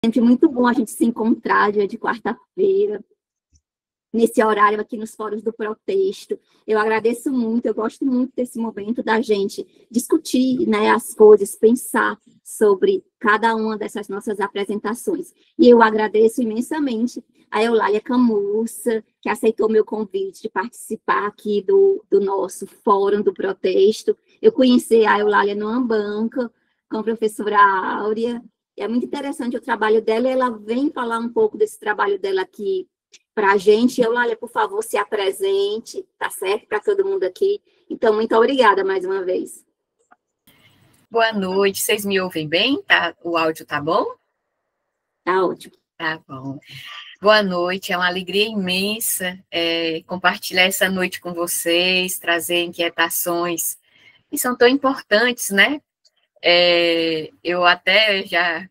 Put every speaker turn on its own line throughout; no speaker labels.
Sempre muito bom a gente se encontrar dia de quarta-feira, nesse horário aqui nos fóruns do Protesto. Eu agradeço muito, eu gosto muito desse momento da gente discutir, né, as coisas, pensar sobre cada uma dessas nossas apresentações. E eu agradeço imensamente a Eulália Camussa, que aceitou meu convite de participar aqui do nosso Fórum do Protesto. Eu conheci a Eulália no Ambanca, com a professora Áurea. É muito interessante o trabalho dela, e ela vem falar um pouco desse trabalho dela aqui para a gente. Eulália, por favor, se apresente, tá certo? Para todo mundo aqui. Então, muito obrigada mais uma vez.
Boa noite, vocês me ouvem bem? Tá? O áudio tá bom?
Tá ótimo.
Tá bom. Boa noite, é uma alegria imensa compartilhar essa noite com vocês, trazer inquietações que são tão importantes, né? Eu até já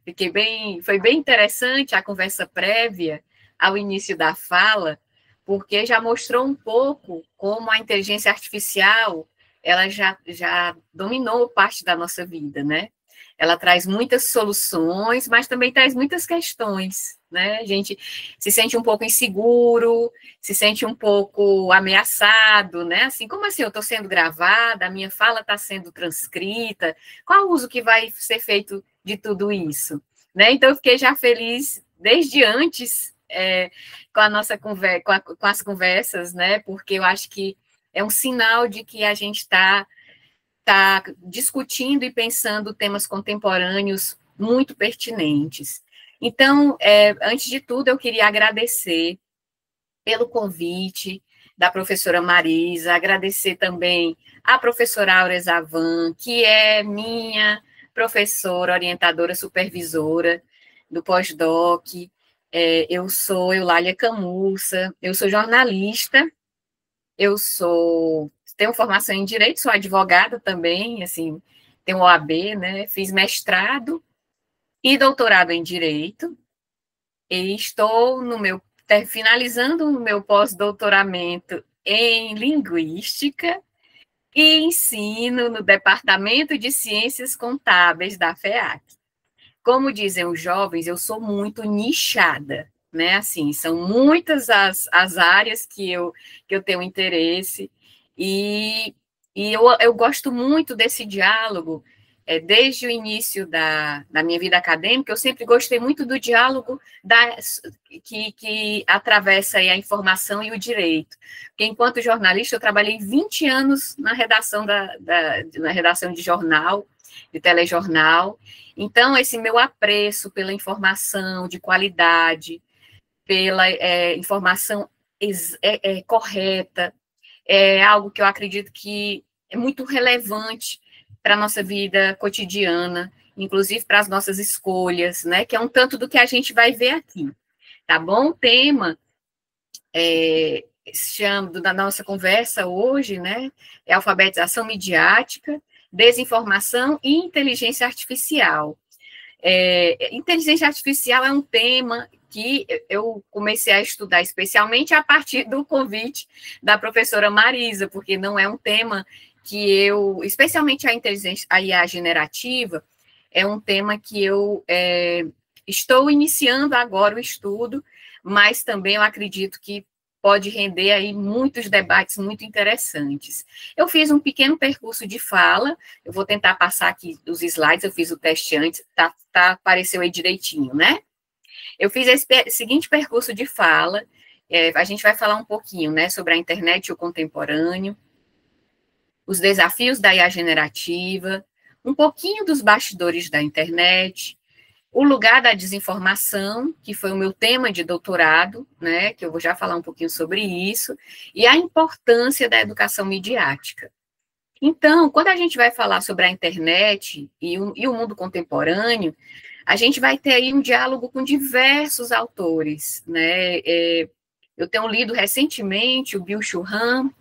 foi bem interessante a conversa prévia ao início da fala, porque já mostrou um pouco como a inteligência artificial ela já dominou parte da nossa vida, né? Ela traz muitas soluções, mas também traz muitas questões, né? A gente se sente um pouco inseguro, se sente um pouco ameaçado, né? Assim, como assim? Eu estou sendo gravada, a minha fala está sendo transcrita, qual o uso que vai ser feito de tudo isso? Né? Então, eu fiquei já feliz desde antes com a nossa conversa, com as conversas, né? Porque eu acho que é um sinal de que a gente está discutindo e pensando temas contemporâneos muito pertinentes. Então, antes de tudo, eu queria agradecer pelo convite da professora Marisa, agradecer também à professora Áurea Zavan, que é minha professora, orientadora, supervisora do pós-doc. Eu sou Eulália Camussa, eu sou jornalista, tenho formação em Direito, sou advogada também, assim, tenho OAB, né, fiz mestrado e doutorado em Direito, e estou finalizando o meu pós-doutoramento em Linguística e ensino no Departamento de Ciências Contábeis da FEAC. Como dizem os jovens, eu sou muito nichada, né? Assim, são muitas as áreas que eu tenho interesse, e eu gosto muito desse diálogo. Desde o início da minha vida acadêmica, eu sempre gostei muito do diálogo que atravessa a informação e o direito. Porque, enquanto jornalista, eu trabalhei 20 anos na redação, na redação de jornal, de telejornal. Então, esse meu apreço pela informação de qualidade, pela informação correta, é algo que eu acredito que é muito relevante para a nossa vida cotidiana, inclusive para as nossas escolhas, né? Que é um tanto do que a gente vai ver aqui, tá bom? O tema da nossa conversa hoje, né? É alfabetização midiática, desinformação e inteligência artificial. Inteligência artificial é um tema que eu comecei a estudar especialmente a partir do convite da professora Marisa, porque não é um tema que especialmente a IA generativa, é um tema que eu estou iniciando agora o estudo, mas também eu acredito que pode render aí muitos debates muito interessantes. Eu fiz um pequeno percurso de fala, eu vou tentar passar aqui os slides, eu fiz o teste antes, apareceu aí direitinho, né? Eu fiz esse seguinte percurso de fala, a gente vai falar um pouquinho, né, sobre a internet e o contemporâneo, os desafios da IA generativa, um pouquinho dos bastidores da internet, o lugar da desinformação, que foi o meu tema de doutorado, né, que eu vou já falar um pouquinho sobre isso, e a importância da educação midiática. Então, quando a gente vai falar sobre a internet e o mundo contemporâneo, a gente vai ter aí um diálogo com diversos autores, né? Eu tenho lido recentemente o Byung-Chul Han,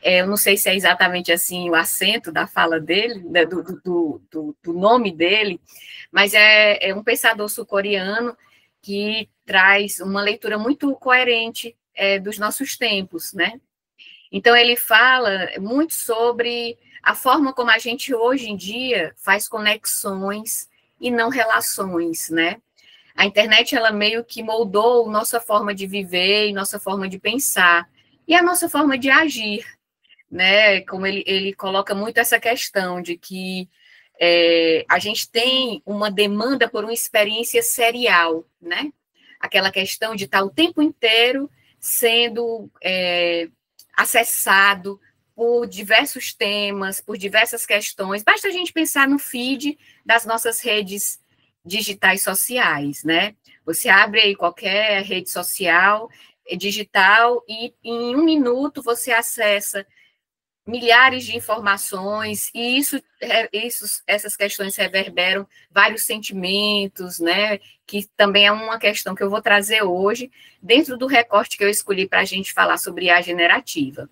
eu não sei se é exatamente assim o acento da fala dele, né, do nome dele, mas é um pensador sul-coreano que traz uma leitura muito coerente dos nossos tempos, né? Então, ele fala muito sobre a forma como a gente, hoje em dia, faz conexões e não relações, né? A internet, ela meio que moldou nossa forma de viver e nossa forma de pensar, e a nossa forma de agir, né? Como ele coloca muito essa questão de que a gente tem uma demanda por uma experiência serial, né? Aquela questão de estar o tempo inteiro sendo acessado por diversos temas, por diversas questões. Basta a gente pensar no feed das nossas redes digitais sociais, né? Você abre aí qualquer rede social digital e em 1 minuto você acessa milhares de informações, e essas questões reverberam vários sentimentos, né, que também é uma questão que eu vou trazer hoje, dentro do recorte que eu escolhi para a gente falar sobre a generativa.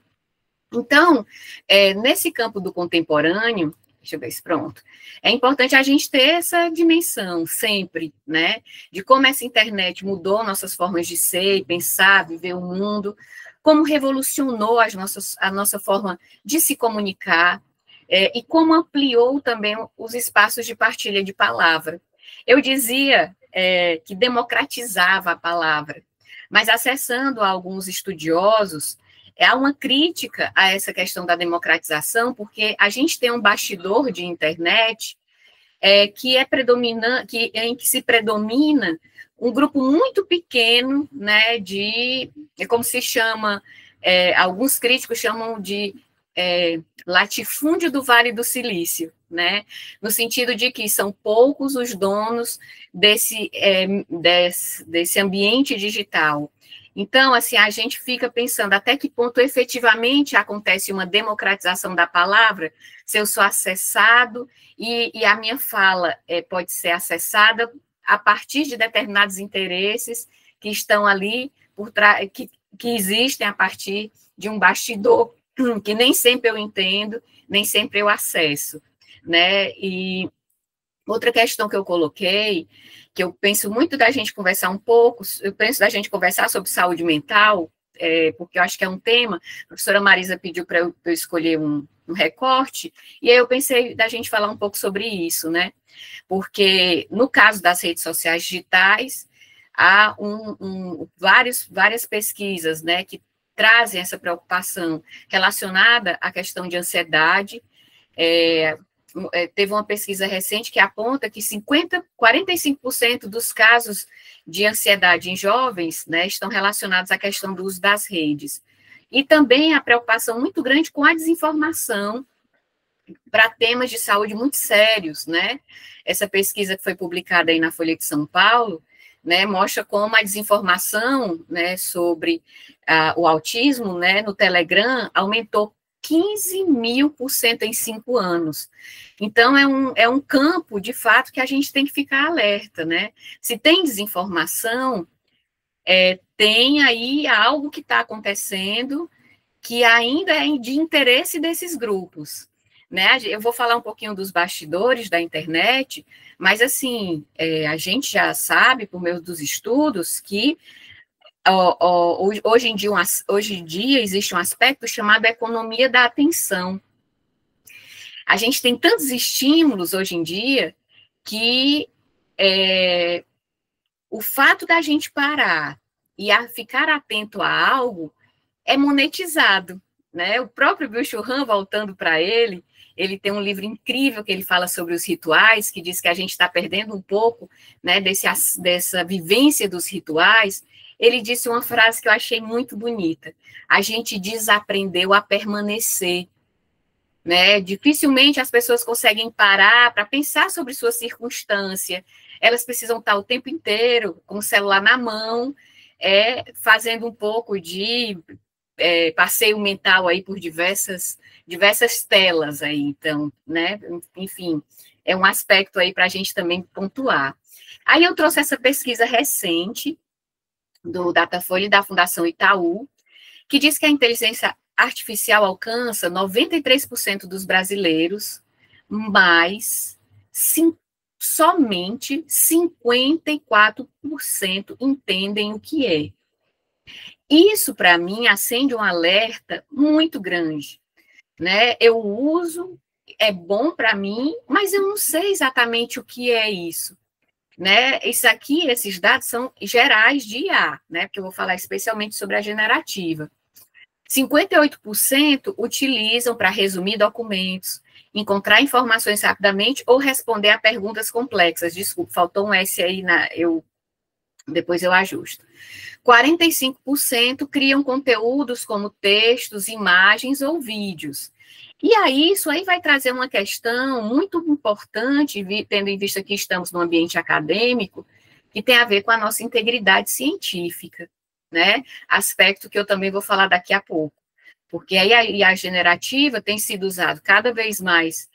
Então, nesse campo do contemporâneo, deixa eu ver se pronto, é importante a gente ter essa dimensão sempre, né, de como essa internet mudou nossas formas de ser, pensar, viver o mundo, como revolucionou a nossa forma de se comunicar, e como ampliou também os espaços de partilha de palavra. Eu dizia que democratizava a palavra, mas acessando alguns estudiosos, há uma crítica a essa questão da democratização, porque a gente tem um bastidor de internet que é predominante, em que se predomina um grupo muito pequeno, né, como se chama, alguns críticos chamam de latifúndio do Vale do Silício, né, no sentido de que são poucos os donos desse ambiente digital. Então, assim, a gente fica pensando até que ponto efetivamente acontece uma democratização da palavra, se eu sou acessado e a minha fala pode ser acessada a partir de determinados interesses que estão ali por trás, que existem a partir de um bastidor que nem sempre eu entendo, nem sempre eu acesso, né? E outra questão que eu coloquei, que eu penso muito da gente conversar um pouco, eu penso da gente conversar sobre saúde mental, porque eu acho que é um tema, a professora Marisa pediu para eu escolher um recorte, e aí eu pensei da gente falar um pouco sobre isso, né? Porque no caso das redes sociais digitais, há várias pesquisas, né, que trazem essa preocupação relacionada à questão de ansiedade. Teve uma pesquisa recente que aponta que 45% dos casos de ansiedade em jovens, né, estão relacionados à questão do uso das redes. E também a preocupação muito grande com a desinformação para temas de saúde muito sérios, né? Essa pesquisa que foi publicada aí na Folha de São Paulo, né, mostra como a desinformação, né, sobre o autismo, né, no Telegram aumentou 15.000% em 5 anos. Então, é um campo, de fato, que a gente tem que ficar alerta, né? Se tem desinformação, tem aí algo que está acontecendo que ainda é de interesse desses grupos, né? Eu vou falar um pouquinho dos bastidores da internet, mas, assim, a gente já sabe, por meio dos estudos, que hoje em dia existe um aspecto chamado economia da atenção. A gente tem tantos estímulos hoje em dia que o fato da gente parar e ficar atento a algo é monetizado, né? O próprio Bill Churran, voltando para ele tem um livro incrível que ele fala sobre os rituais, que diz que a gente está perdendo um pouco, né, dessa vivência dos rituais. Ele disse uma frase que eu achei muito bonita: a gente desaprendeu a permanecer, né? Dificilmente as pessoas conseguem parar para pensar sobre sua circunstância, elas precisam estar o tempo inteiro com o celular na mão, fazendo um pouco de passeio mental aí por diversas telas aí, então, né, enfim, é um aspecto aí para a gente também pontuar. Aí eu trouxe essa pesquisa recente do Datafolha e da Fundação Itaú, que diz que a inteligência artificial alcança 93% dos brasileiros, mas somente 54% entendem o que é. Isso, para mim, acende um alerta muito grande, né? Eu uso, é bom para mim, mas eu não sei exatamente o que é isso. né? Isso aqui, esses dados são gerais de IA, né? Porque eu vou falar especialmente sobre a generativa. 58% utilizam para resumir documentos, encontrar informações rapidamente ou responder a perguntas complexas. Desculpa, faltou um S aí, depois eu ajusto. 45% criam conteúdos como textos, imagens ou vídeos. E aí, isso aí vai trazer uma questão muito importante, tendo em vista que estamos no ambiente acadêmico, que tem a ver com a nossa integridade científica, né? Aspecto que eu também vou falar daqui a pouco. Porque aí a IA generativa tem sido usada cada vez mais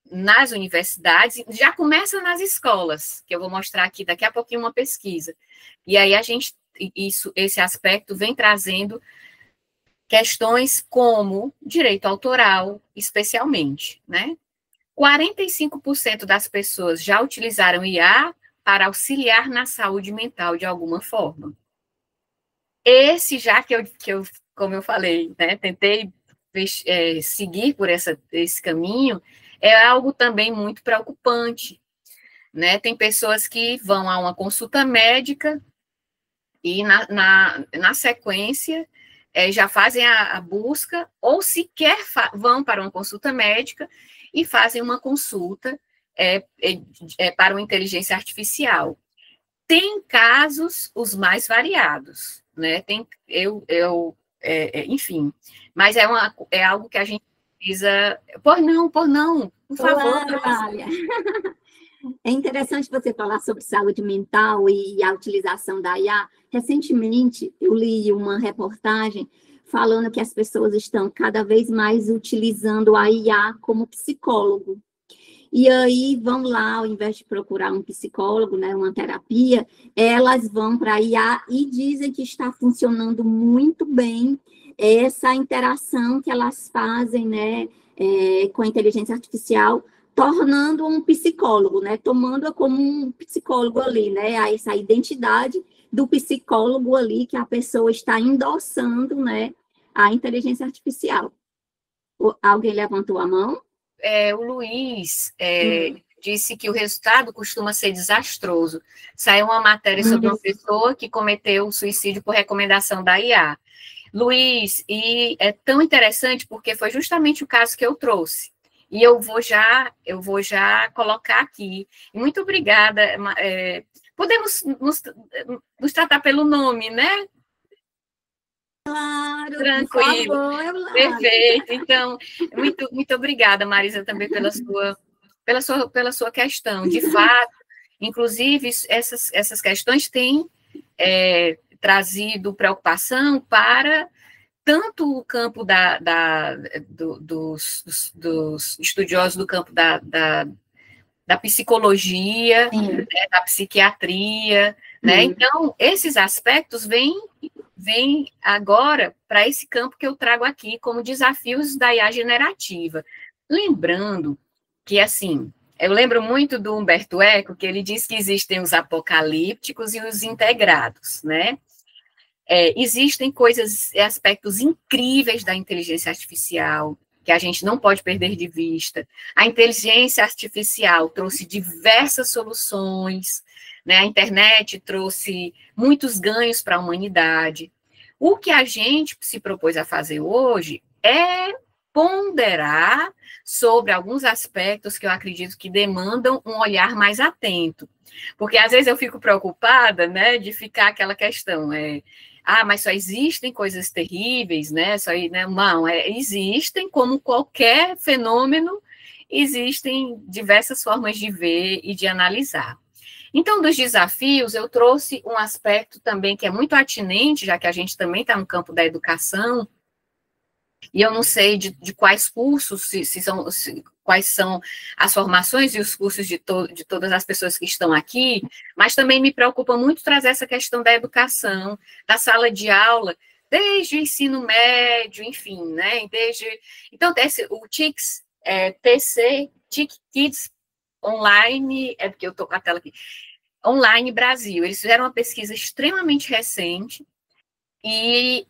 nas universidades, já começa nas escolas, que eu vou mostrar aqui daqui a pouquinho uma pesquisa. E aí esse aspecto vem trazendo questões como direito autoral, especialmente, né? 45% das pessoas já utilizaram IA para auxiliar na saúde mental de alguma forma. Esse, já que eu como eu falei, né, tentei seguir por esse caminho, é algo também muito preocupante, né? Tem pessoas que vão a uma consulta médica e na sequência já fazem a busca, ou sequer vão para uma consulta médica e fazem uma consulta para uma inteligência artificial. Tem casos os mais variados, né? Enfim, mas é algo que a gente precisa. Por não, por favor.
Olha, é interessante você falar sobre saúde mental e a utilização da IA. Recentemente, eu li uma reportagem falando que as pessoas estão cada vez mais utilizando a IA como psicólogo. E aí vão lá, ao invés de procurar um psicólogo, né, uma terapia, elas vão para a IA e dizem que está funcionando muito bem essa interação que elas fazem, né, com a inteligência artificial, tornando um psicólogo, né, tomando-a como um psicólogo ali, né, essa identidade do psicólogo ali que a pessoa está endossando, né, a inteligência artificial. Alguém levantou a mão?
O Luiz disse que o resultado costuma ser desastroso. Saiu uma matéria sobre uma pessoa que cometeu suicídio por recomendação da IA. Luiz, e é tão interessante porque foi justamente o caso que eu trouxe. E eu vou já colocar aqui. Muito obrigada. Podemos nos tratar pelo nome, né?
Claro,
Tranquilo.
por favor,
Perfeito. Então, muito obrigada, Marisa, também pela sua questão. De fato, inclusive, essas questões têm trazido preocupação para tanto o campo dos estudiosos do campo da psicologia, né, da psiquiatria, né? Então, esses aspectos vêm agora para esse campo que eu trago aqui como desafios da IA generativa. Lembrando que, assim, eu lembro muito do Humberto Eco, que ele diz que existem os apocalípticos e os integrados, né? Existem aspectos incríveis da inteligência artificial, que a gente não pode perder de vista. A inteligência artificial trouxe diversas soluções, né? A internet trouxe muitos ganhos para a humanidade. O que a gente se propôs a fazer hoje é ponderar sobre alguns aspectos que eu acredito que demandam um olhar mais atento. Porque às vezes eu fico preocupada, né, de ficar aquela questão, mas só existem coisas terríveis, né? Não, existem, como qualquer fenômeno, existem diversas formas de ver e de analisar. Então, dos desafios, eu trouxe um aspecto também que é muito atinente, já que a gente também está no campo da educação, e eu não sei de quais cursos, quais são as formações e os cursos de todas as pessoas que estão aqui, mas também me preocupa muito trazer essa questão da educação, da sala de aula, desde o ensino médio, enfim, né? Então, o TICS, TIC Kids Online, porque eu estou com a tela aqui, Online Brasil, eles fizeram uma pesquisa extremamente recente, que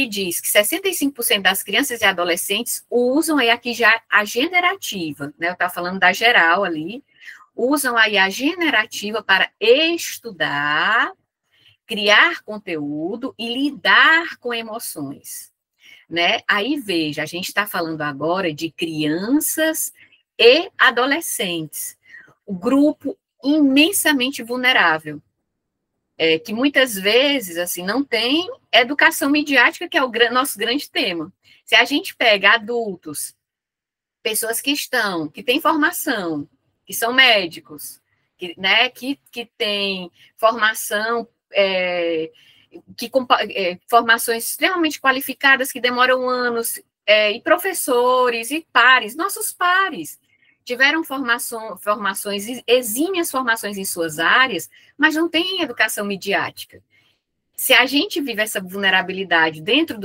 diz que 65% das crianças e adolescentes usam aqui já a generativa, né? Eu estava falando da geral ali, usam a IA generativa para estudar, criar conteúdo e lidar com emoções, né? Aí, veja, a gente está falando agora de crianças e adolescentes, o grupo imensamente vulnerável, que muitas vezes, assim, não tem educação midiática, que é o nosso grande tema. Se a gente pega adultos, pessoas que têm formação, que são médicos, né, que têm formação, formações extremamente qualificadas, que demoram anos, e professores e pares, nossos pares, tiveram formações, exímias formações em suas áreas, mas não têm educação midiática. Se a gente vive essa vulnerabilidade dentro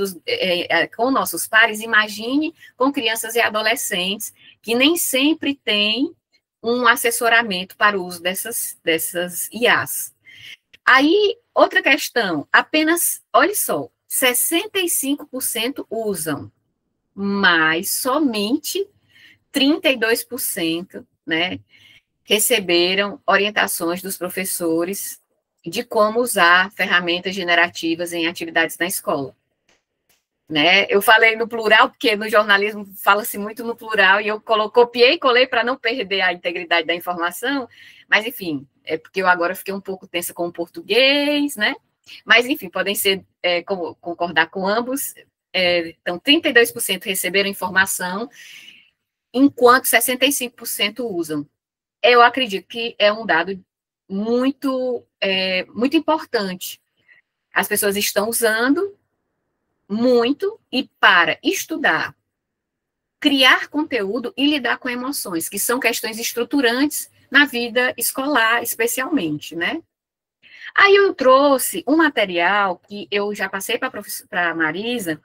com nossos pares, imagine com crianças e adolescentes que nem sempre têm um assessoramento para o uso dessas IAs. Aí, outra questão, olha só, 65% usam, mas somente 32%, né, receberam orientações dos professores de como usar ferramentas generativas em atividades na escola. Né? Eu falei no plural, porque no jornalismo fala-se muito no plural, e eu copiei e colei para não perder a integridade da informação, mas, enfim, é porque eu agora fiquei um pouco tensa com o português, né? Mas, enfim, podem ser, concordar com ambos. Então, 32% receberam informação, enquanto 65% usam. Eu acredito que é um dado muito importante. As pessoas estão usando muito e para estudar, criar conteúdo e lidar com emoções, que são questões estruturantes na vida escolar, especialmente, né? Aí eu trouxe um material que eu já passei para a Marisa,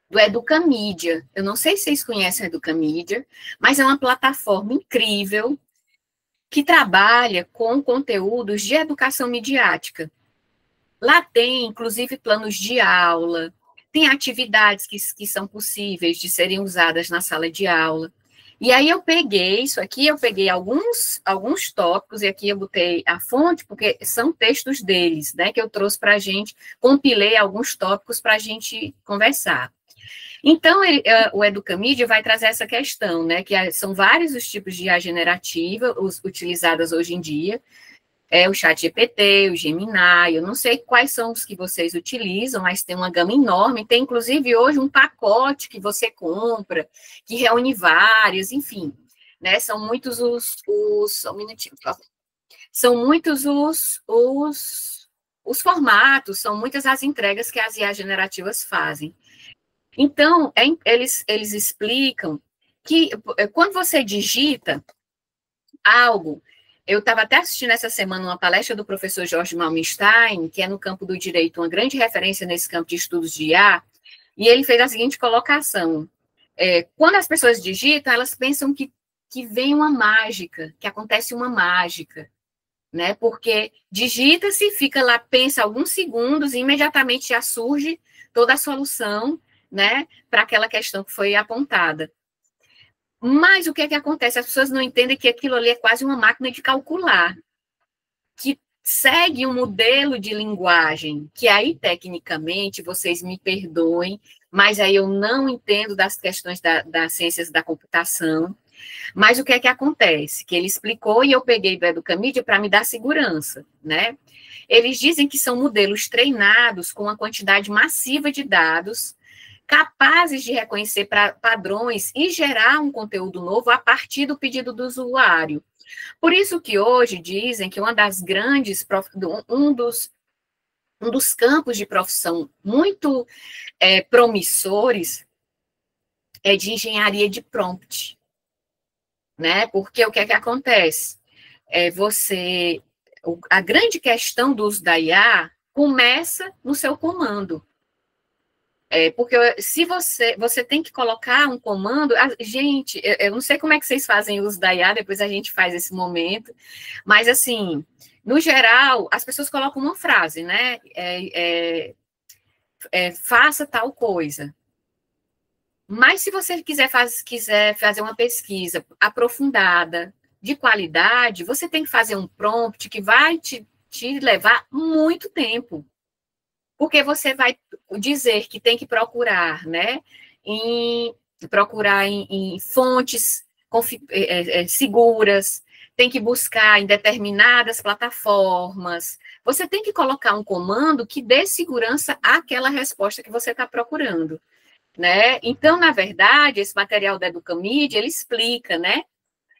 do Educamídia. Eu não sei se vocês conhecem a Educamídia, mas é uma plataforma incrível que trabalha com conteúdos de educação midiática. Lá tem, inclusive, planos de aula, tem atividades que são possíveis de serem usadas na sala de aula. E aí eu peguei isso aqui, eu peguei alguns tópicos, e aqui eu botei a fonte, porque são textos deles, né, que eu trouxe para a gente, compilei alguns tópicos para a gente conversar. Então, o Educamídia vai trazer essa questão, né, que são vários os tipos de IA generativa utilizadas hoje em dia, o ChatGPT, o Gemini, eu não sei quais são os que vocês utilizam, mas tem uma gama enorme, tem inclusive hoje um pacote que você compra, que reúne vários, enfim, né, são muitos só um minutinho, por favor. São muitos os formatos, são muitas as entregas que as IA generativas fazem. Então, eles explicam que quando você digita algo, eu estava até assistindo essa semana uma palestra do professor Jorge Malmstein, que é no campo do direito, uma grande referência nesse campo de estudos de IA, e ele fez a seguinte colocação: quando as pessoas digitam, elas pensam que vem uma mágica, que acontece uma mágica, né? Porque digita-se, fica lá, pensa alguns segundos, e imediatamente já surge toda a solução, né, para aquela questão que foi apontada. Mas o que é que acontece? As pessoas não entendem que aquilo ali é quase uma máquina de calcular, que segue um modelo de linguagem, que aí, tecnicamente, vocês me perdoem, mas aí eu não entendo das questões das ciências da computação. Mas o que é que acontece? Que ele explicou, e eu peguei do Educamídia para me dar segurança, né? Eles dizem que são modelos treinados com uma quantidade massiva de dados, capazes de reconhecer padrões e gerar um conteúdo novo a partir do pedido do usuário. Por isso que hoje dizem que uma das grandes, um dos campos de profissão muito promissores é de engenharia de prompt, né? Porque o que é que acontece? A grande questão do uso da IA começa no seu comando. Porque se você tem que colocar um comando, gente, eu não sei como é que vocês fazem uso da IA, depois a gente faz esse momento, mas assim, no geral, as pessoas colocam uma frase, né? Faça tal coisa. Mas se você quiser fazer uma pesquisa aprofundada, de qualidade, você tem que fazer um prompt que vai te levar muito tempo. Porque você vai dizer que tem que procurar, né, em fontes seguras, tem que buscar em determinadas plataformas. Você tem que colocar um comando que dê segurança àquela resposta que você está procurando, né? Então, na verdade, esse material da Educamídia, ele explica, né,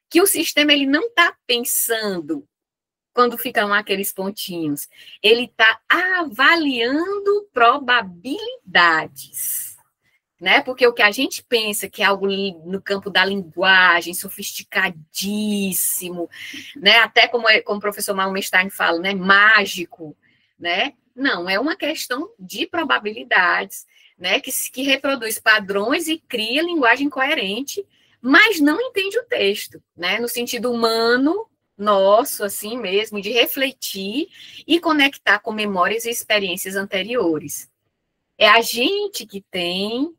que o sistema ele não está pensando quando ficam aqueles pontinhos, ele está avaliando probabilidades, né? Porque o que a gente pensa que é algo no campo da linguagem, sofisticadíssimo, né? Até como o professor Malmestein fala, né? Mágico, né? Não, é uma questão de probabilidades, né? Que reproduz padrões e cria linguagem coerente, mas não entende o texto, né? No sentido humano, nosso, assim mesmo, de refletir e conectar com memórias e experiências anteriores. É a gente que tem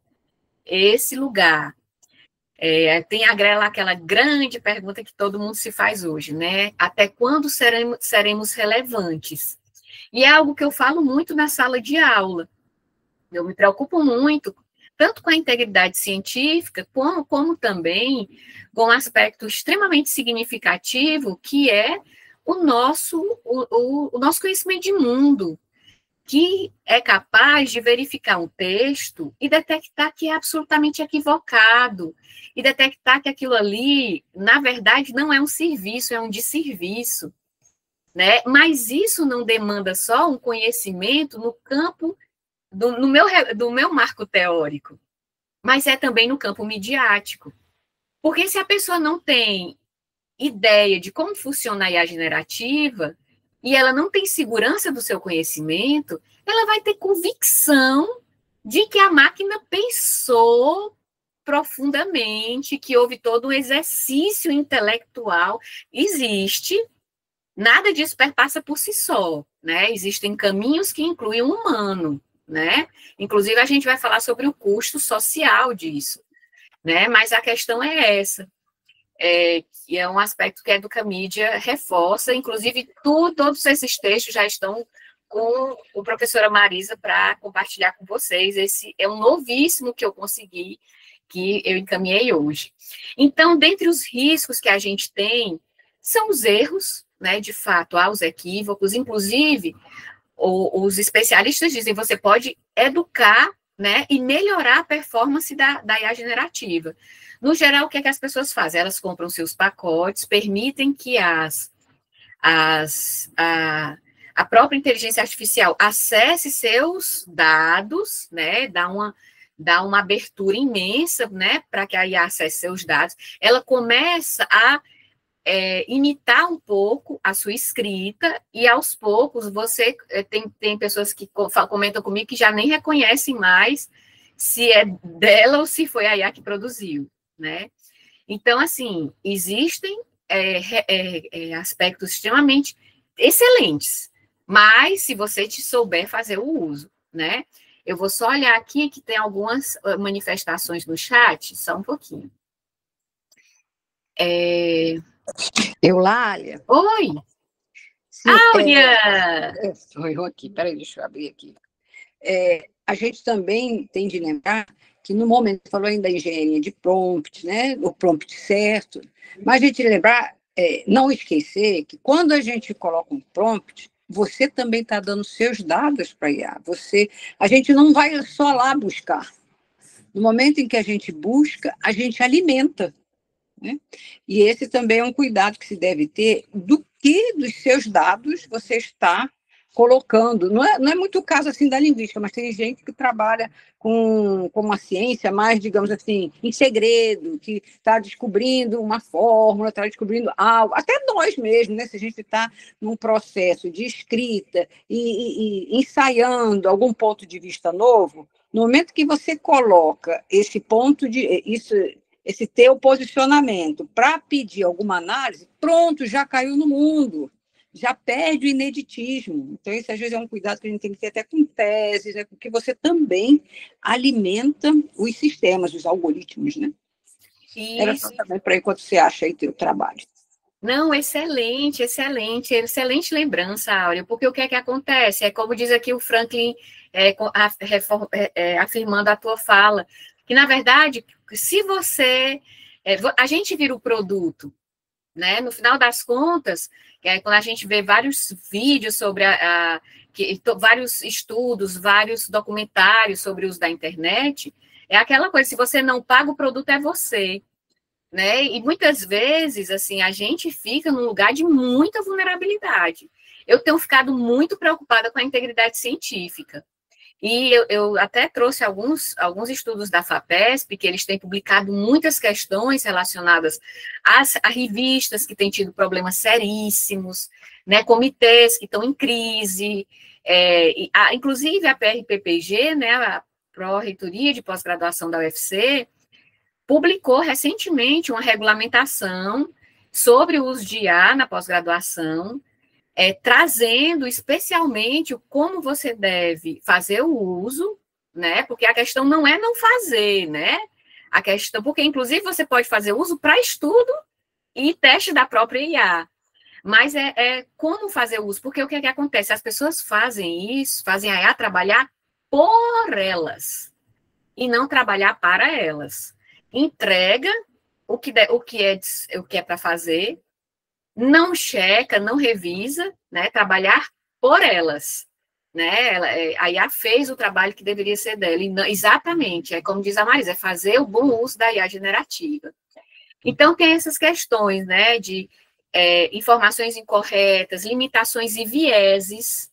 esse lugar. Tem aquela grande pergunta que todo mundo se faz hoje, né? Até quando seremos relevantes? E é algo que eu falo muito na sala de aula. Eu me preocupo muito, tanto com a integridade científica, como também com um aspecto extremamente significativo, que é o nosso conhecimento de mundo, que é capaz de verificar um texto e detectar que é absolutamente equivocado, e detectar que aquilo ali, na verdade, não é um serviço, é um desserviço, né? Mas isso não demanda só um conhecimento no campo do meu marco teórico, mas é também no campo midiático. Porque se a pessoa não tem ideia de como funciona a IA generativa, e ela não tem segurança do seu conhecimento, ela vai ter convicção de que a máquina pensou profundamente, que houve todo um exercício intelectual. Existe, nada disso perpassa por si só, né? Existem caminhos que incluem o humano, né? Inclusive, a gente vai falar sobre o custo social disso, né? Mas a questão é essa, que é um aspecto que a Educamídia reforça, inclusive todos esses textos já estão com a professora Marisa para compartilhar com vocês. Esse é um novíssimo que eu consegui, que eu encaminhei hoje. Então, dentre os riscos que a gente tem, são os erros, né? De fato, há os equívocos, inclusive os especialistas dizem que você pode educar, né, e melhorar a performance da IA generativa. No geral, o que é que as pessoas fazem? Elas compram seus pacotes, permitem que a própria inteligência artificial acesse seus dados, né, dá uma abertura imensa, né, para que a IA acesse seus dados. Ela começa a imitar um pouco a sua escrita, e aos poucos você tem pessoas que comentam comigo que já nem reconhecem mais se é dela ou se foi a IA que produziu, né? Então, assim, existem aspectos extremamente excelentes, mas se você te souber fazer o uso, né? Eu vou só olhar aqui que tem algumas manifestações no chat, só um pouquinho.
Eulália.
Oi!
Sim,
Áurea!
Sou eu aqui, peraí, deixa eu abrir aqui. A gente também tem de lembrar que no momento, falou ainda da engenharia de prompt, né, o prompt certo, mas a gente lembrar, não esquecer que quando a gente coloca um prompt, você também está dando seus dados para a IA. A gente não vai só lá buscar. No momento em que a gente busca, a gente alimenta, né? E esse também é um cuidado que se deve ter do que dos seus dados você está colocando. Não é muito o caso assim da linguística, mas tem gente que trabalha com uma ciência mais, digamos assim, em segredo, que está descobrindo uma fórmula, está descobrindo algo, até nós mesmos, né? Se a gente está num processo de escrita e ensaiando algum ponto de vista novo, no momento que você coloca esse ponto de esse teu posicionamento para pedir alguma análise, pronto, já caiu no mundo, já perde o ineditismo. Então, isso às vezes é um cuidado que a gente tem que ter até com teses, né? Porque você também alimenta os sistemas, os algoritmos, né?
Isso.
Era só também para enquanto você acha aí teu trabalho.
Não, excelente, excelente, excelente lembrança, Áurea, porque o que é que acontece? É como diz aqui o Franklin, afirmando a tua fala, que, na verdade, se você... a gente vira o produto, né? No final das contas, quando a gente vê vários vídeos sobre vários estudos, vários documentários sobre o uso da internet, é aquela coisa, se você não paga, o produto é você. Né? E muitas vezes, assim, a gente fica num lugar de muita vulnerabilidade. Eu tenho ficado muito preocupada com a integridade científica. E eu até trouxe alguns estudos da FAPESP, que eles têm publicado muitas questões relacionadas a revistas que têm tido problemas seríssimos, né, comitês que estão em crise, inclusive a PRPPG, né, a Pró-Reitoria de Pós-Graduação da UFC, publicou recentemente uma regulamentação sobre o uso de IA na pós-graduação, trazendo especialmente como você deve fazer o uso, né? Porque a questão não é não fazer, né? A questão, porque inclusive você pode fazer uso para estudo e teste da própria IA. Mas como fazer uso, porque o que é que acontece? As pessoas fazem isso, fazem a IA trabalhar por elas e não trabalhar para elas. Entrega o que é para fazer, não checa, não revisa, né? Trabalhar por elas, né? A IA fez o trabalho que deveria ser dela, e não, exatamente, como diz a Marisa, é fazer o bom uso da IA generativa. Então, tem essas questões, né, de informações incorretas, limitações e vieses,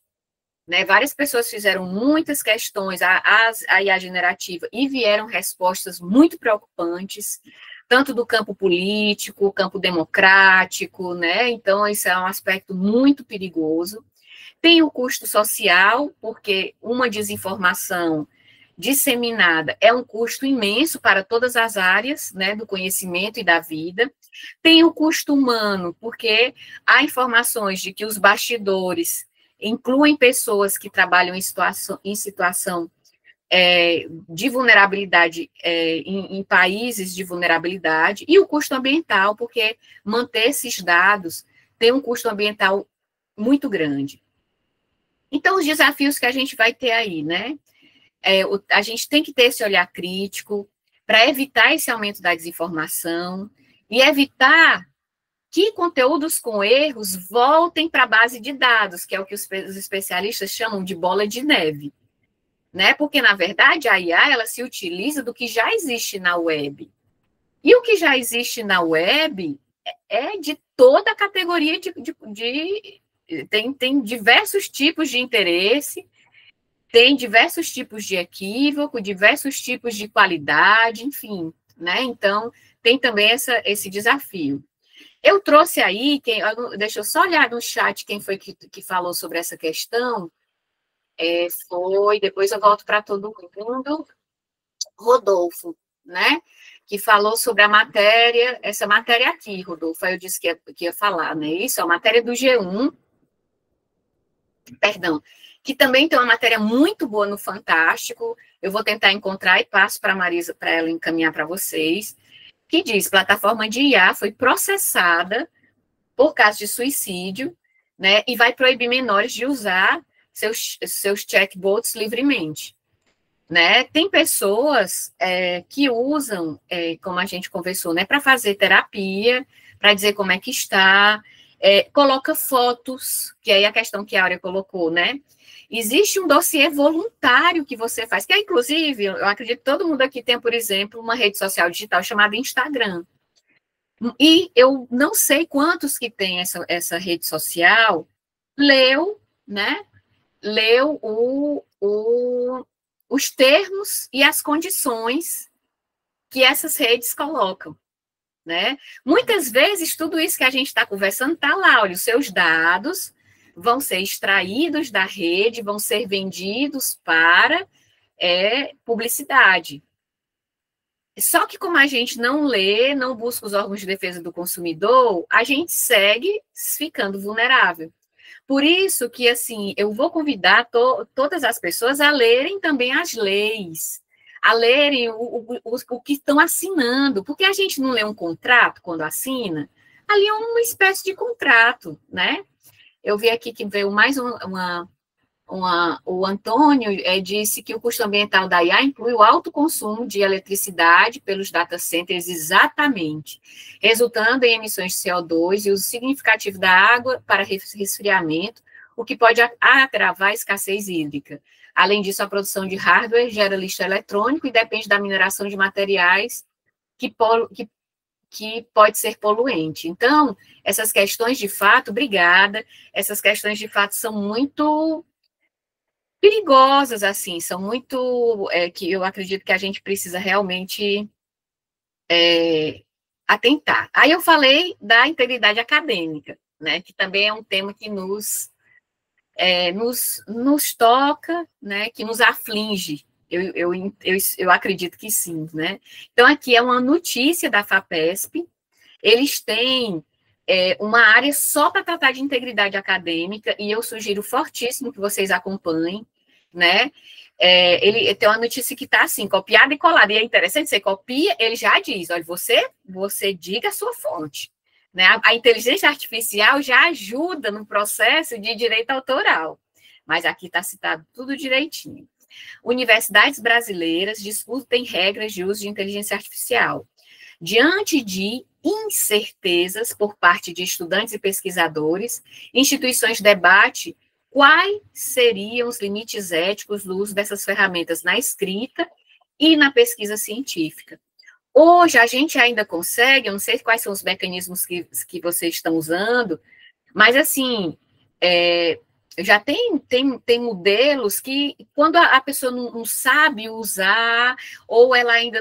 né? Várias pessoas fizeram muitas questões à IA generativa e vieram respostas muito preocupantes, tanto do campo político, campo democrático, né? Então, isso é um aspecto muito perigoso. Tem o custo social, porque uma desinformação disseminada é um custo imenso para todas as áreas, né, do conhecimento e da vida. Tem o custo humano, porque há informações de que os bastidores incluem pessoas que trabalham em situação de vulnerabilidade em países de vulnerabilidade, e o custo ambiental, porque manter esses dados tem um custo ambiental muito grande. Então, os desafios que a gente vai ter aí, né? A gente tem que ter esse olhar crítico para evitar esse aumento da desinformação e evitar que conteúdos com erros voltem para a base de dados, que é o que os especialistas chamam de bola de neve, né? Porque, na verdade, a IA, ela se utiliza do que já existe na web. E o que já existe na web é de toda a categoria tem diversos tipos de interesse, tem diversos tipos de equívoco, diversos tipos de qualidade, enfim, né? Então, tem também esse desafio. Eu trouxe aí, deixa eu só olhar no chat quem foi que falou sobre essa questão. Depois eu volto para todo mundo. Rodolfo, né? Que falou sobre a matéria, essa matéria aqui, Rodolfo, aí eu disse que ia falar, né? Isso, a matéria do G1, perdão, que também tem uma matéria muito boa no Fantástico, eu vou tentar encontrar e passo para a Marisa, para ela encaminhar para vocês, que diz, plataforma de IA foi processada por caso de suicídio, né, e vai proibir menores de usar seus chatbots livremente, né? Tem pessoas que usam, como a gente conversou, né, para fazer terapia, para dizer como é que está, coloca fotos, que aí a questão que a Áurea colocou, né? Existe um dossiê voluntário que você faz, que é, inclusive, eu acredito que todo mundo aqui tem, por exemplo, uma rede social digital chamada Instagram. E eu não sei quantos que tem essa rede social leu, né? Leu os termos e as condições que essas redes colocam, né? Muitas vezes, tudo isso que a gente está conversando está lá, olha, os seus dados vão ser extraídos da rede, vão ser vendidos para publicidade. Só que como a gente não lê, não busca os órgãos de defesa do consumidor, a gente segue ficando vulnerável. Por isso que, assim, eu vou convidar todas as pessoas a lerem também as leis, a lerem o que estão assinando, porque a gente não lê um contrato quando assina, ali é uma espécie de contrato, né? Eu vi aqui que veio mais o Antônio disse que o custo ambiental da IA inclui o alto consumo de eletricidade pelos data centers, exatamente, resultando em emissões de CO2 e uso significativo da água para resfriamento, o que pode agravar a escassez hídrica. Além disso, a produção de hardware gera lixo eletrônico e depende da mineração de materiais que pode ser poluente. Então, essas questões de fato, obrigada, essas questões de fato são muito perigosas, assim, são muito, que eu acredito que a gente precisa realmente atentar. Aí eu falei da integridade acadêmica, né, que também é um tema que nos toca, né, que nos aflige. Eu acredito que sim, né? Então, aqui é uma notícia da FAPESP, eles têm uma área só para tratar de integridade acadêmica, e eu sugiro fortíssimo que vocês acompanhem, né? Ele tem uma notícia que está assim, copiada e colada, e é interessante, você copia, ele já diz, olha, você diga a sua fonte, né? A inteligência artificial já ajuda no processo de direito autoral, mas aqui está citado tudo direitinho. Universidades brasileiras discutem regras de uso de inteligência artificial. Diante de incertezas por parte de estudantes e pesquisadores, instituições de debate quais seriam os limites éticos do uso dessas ferramentas na escrita e na pesquisa científica. Hoje, a gente ainda consegue, eu não sei quais são os mecanismos que vocês estão usando, mas, assim, já tem modelos que, quando a pessoa não sabe usar, ou ela ainda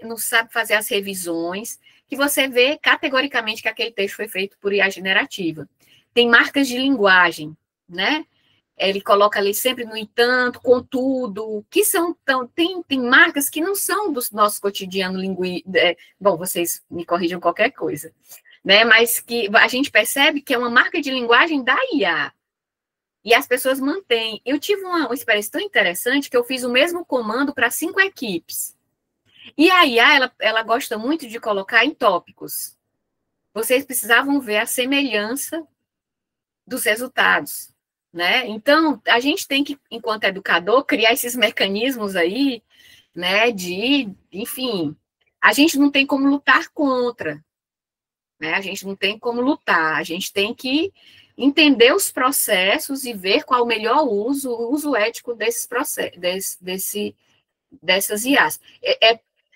não sabe fazer as revisões, que você vê categoricamente que aquele texto foi feito por IA generativa. Tem marcas de linguagem, né? Ele coloca ali sempre no entanto, contudo, que são tem marcas que não são do nosso cotidiano linguístico. Bom, vocês me corrijam qualquer coisa, né? Mas que a gente percebe que é uma marca de linguagem da IA. E as pessoas mantêm. Eu tive uma experiência tão interessante que eu fiz o mesmo comando para 5 equipes. E a IA, ela gosta muito de colocar em tópicos. Vocês precisavam ver a semelhança dos resultados, né? Então, a gente tem que, enquanto educador, criar esses mecanismos aí, né, enfim, a gente não tem como lutar contra, né? A gente não tem como lutar, a gente tem que entender os processos e ver qual o melhor uso, o uso ético desses processos, dessas IAs.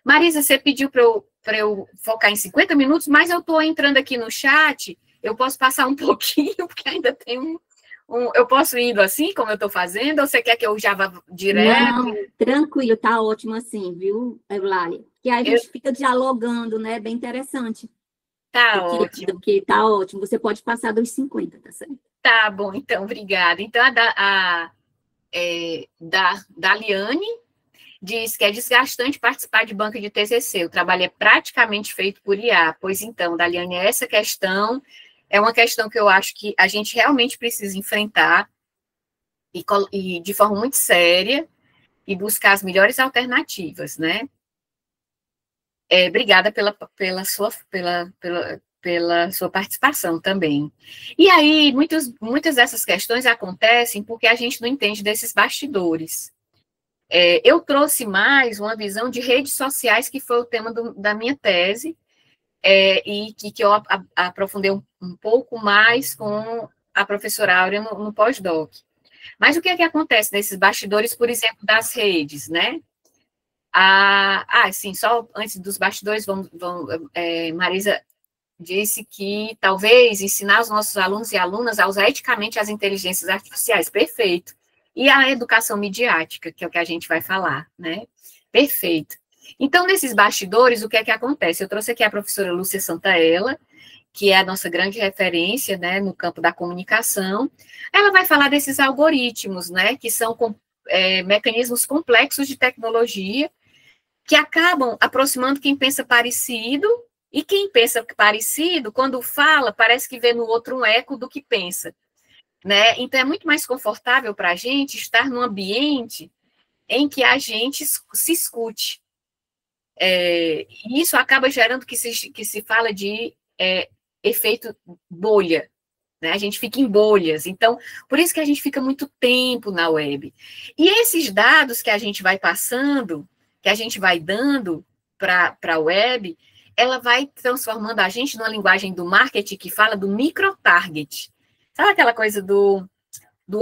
Marisa, você pediu para eu focar em 50 minutos, mas eu estou entrando aqui no chat, eu posso passar um pouquinho, porque ainda tem eu posso ir indo assim, como eu estou fazendo, ou você quer que eu já vá direto?
Não, tranquilo, tá ótimo assim, viu, Eulália? Que aí a gente fica dialogando, né? Bem interessante.
Tá ótimo.
Porque tá ótimo, você pode passar dos 50, tá certo?
Tá bom, então, obrigada. Então, da Liane diz que é desgastante participar de banca de TCC, o trabalho é praticamente feito por IA. Pois então, Daliane, essa questão é uma questão que eu acho que a gente realmente precisa enfrentar e de forma muito séria e buscar as melhores alternativas, né? Obrigada pela sua participação também. E aí, muitas dessas questões acontecem porque a gente não entende desses bastidores. Eu trouxe mais uma visão de redes sociais, que foi o tema da minha tese, e que eu aprofundei um pouco mais com a professora Áurea no pós-doc. Mas o que é que acontece nesses bastidores, por exemplo, das redes, né? Sim, só antes dos bastidores, Marisa disse que talvez ensinar os nossos alunos e alunas a usar eticamente as inteligências artificiais. Perfeito. E a educação midiática, que é o que a gente vai falar, né? Perfeito. Então, nesses bastidores, o que é que acontece? Eu trouxe aqui a professora Lúcia Santaella, que é a nossa grande referência, né, no campo da comunicação. Ela vai falar desses algoritmos, né, que são mecanismos complexos de tecnologia, que acabam aproximando quem pensa parecido, e quem pensa parecido, quando fala, parece que vê no outro um eco do que pensa, né? Então, é muito mais confortável para a gente estar num ambiente em que a gente se escute. E isso acaba gerando que se fala de efeito bolha, né? A gente fica em bolhas. Então, por isso que a gente fica muito tempo na web. E esses dados que a gente vai passando, que a gente vai dando para a web, ela vai transformando a gente numa linguagem do marketing que fala do micro-target. Sabe aquela coisa do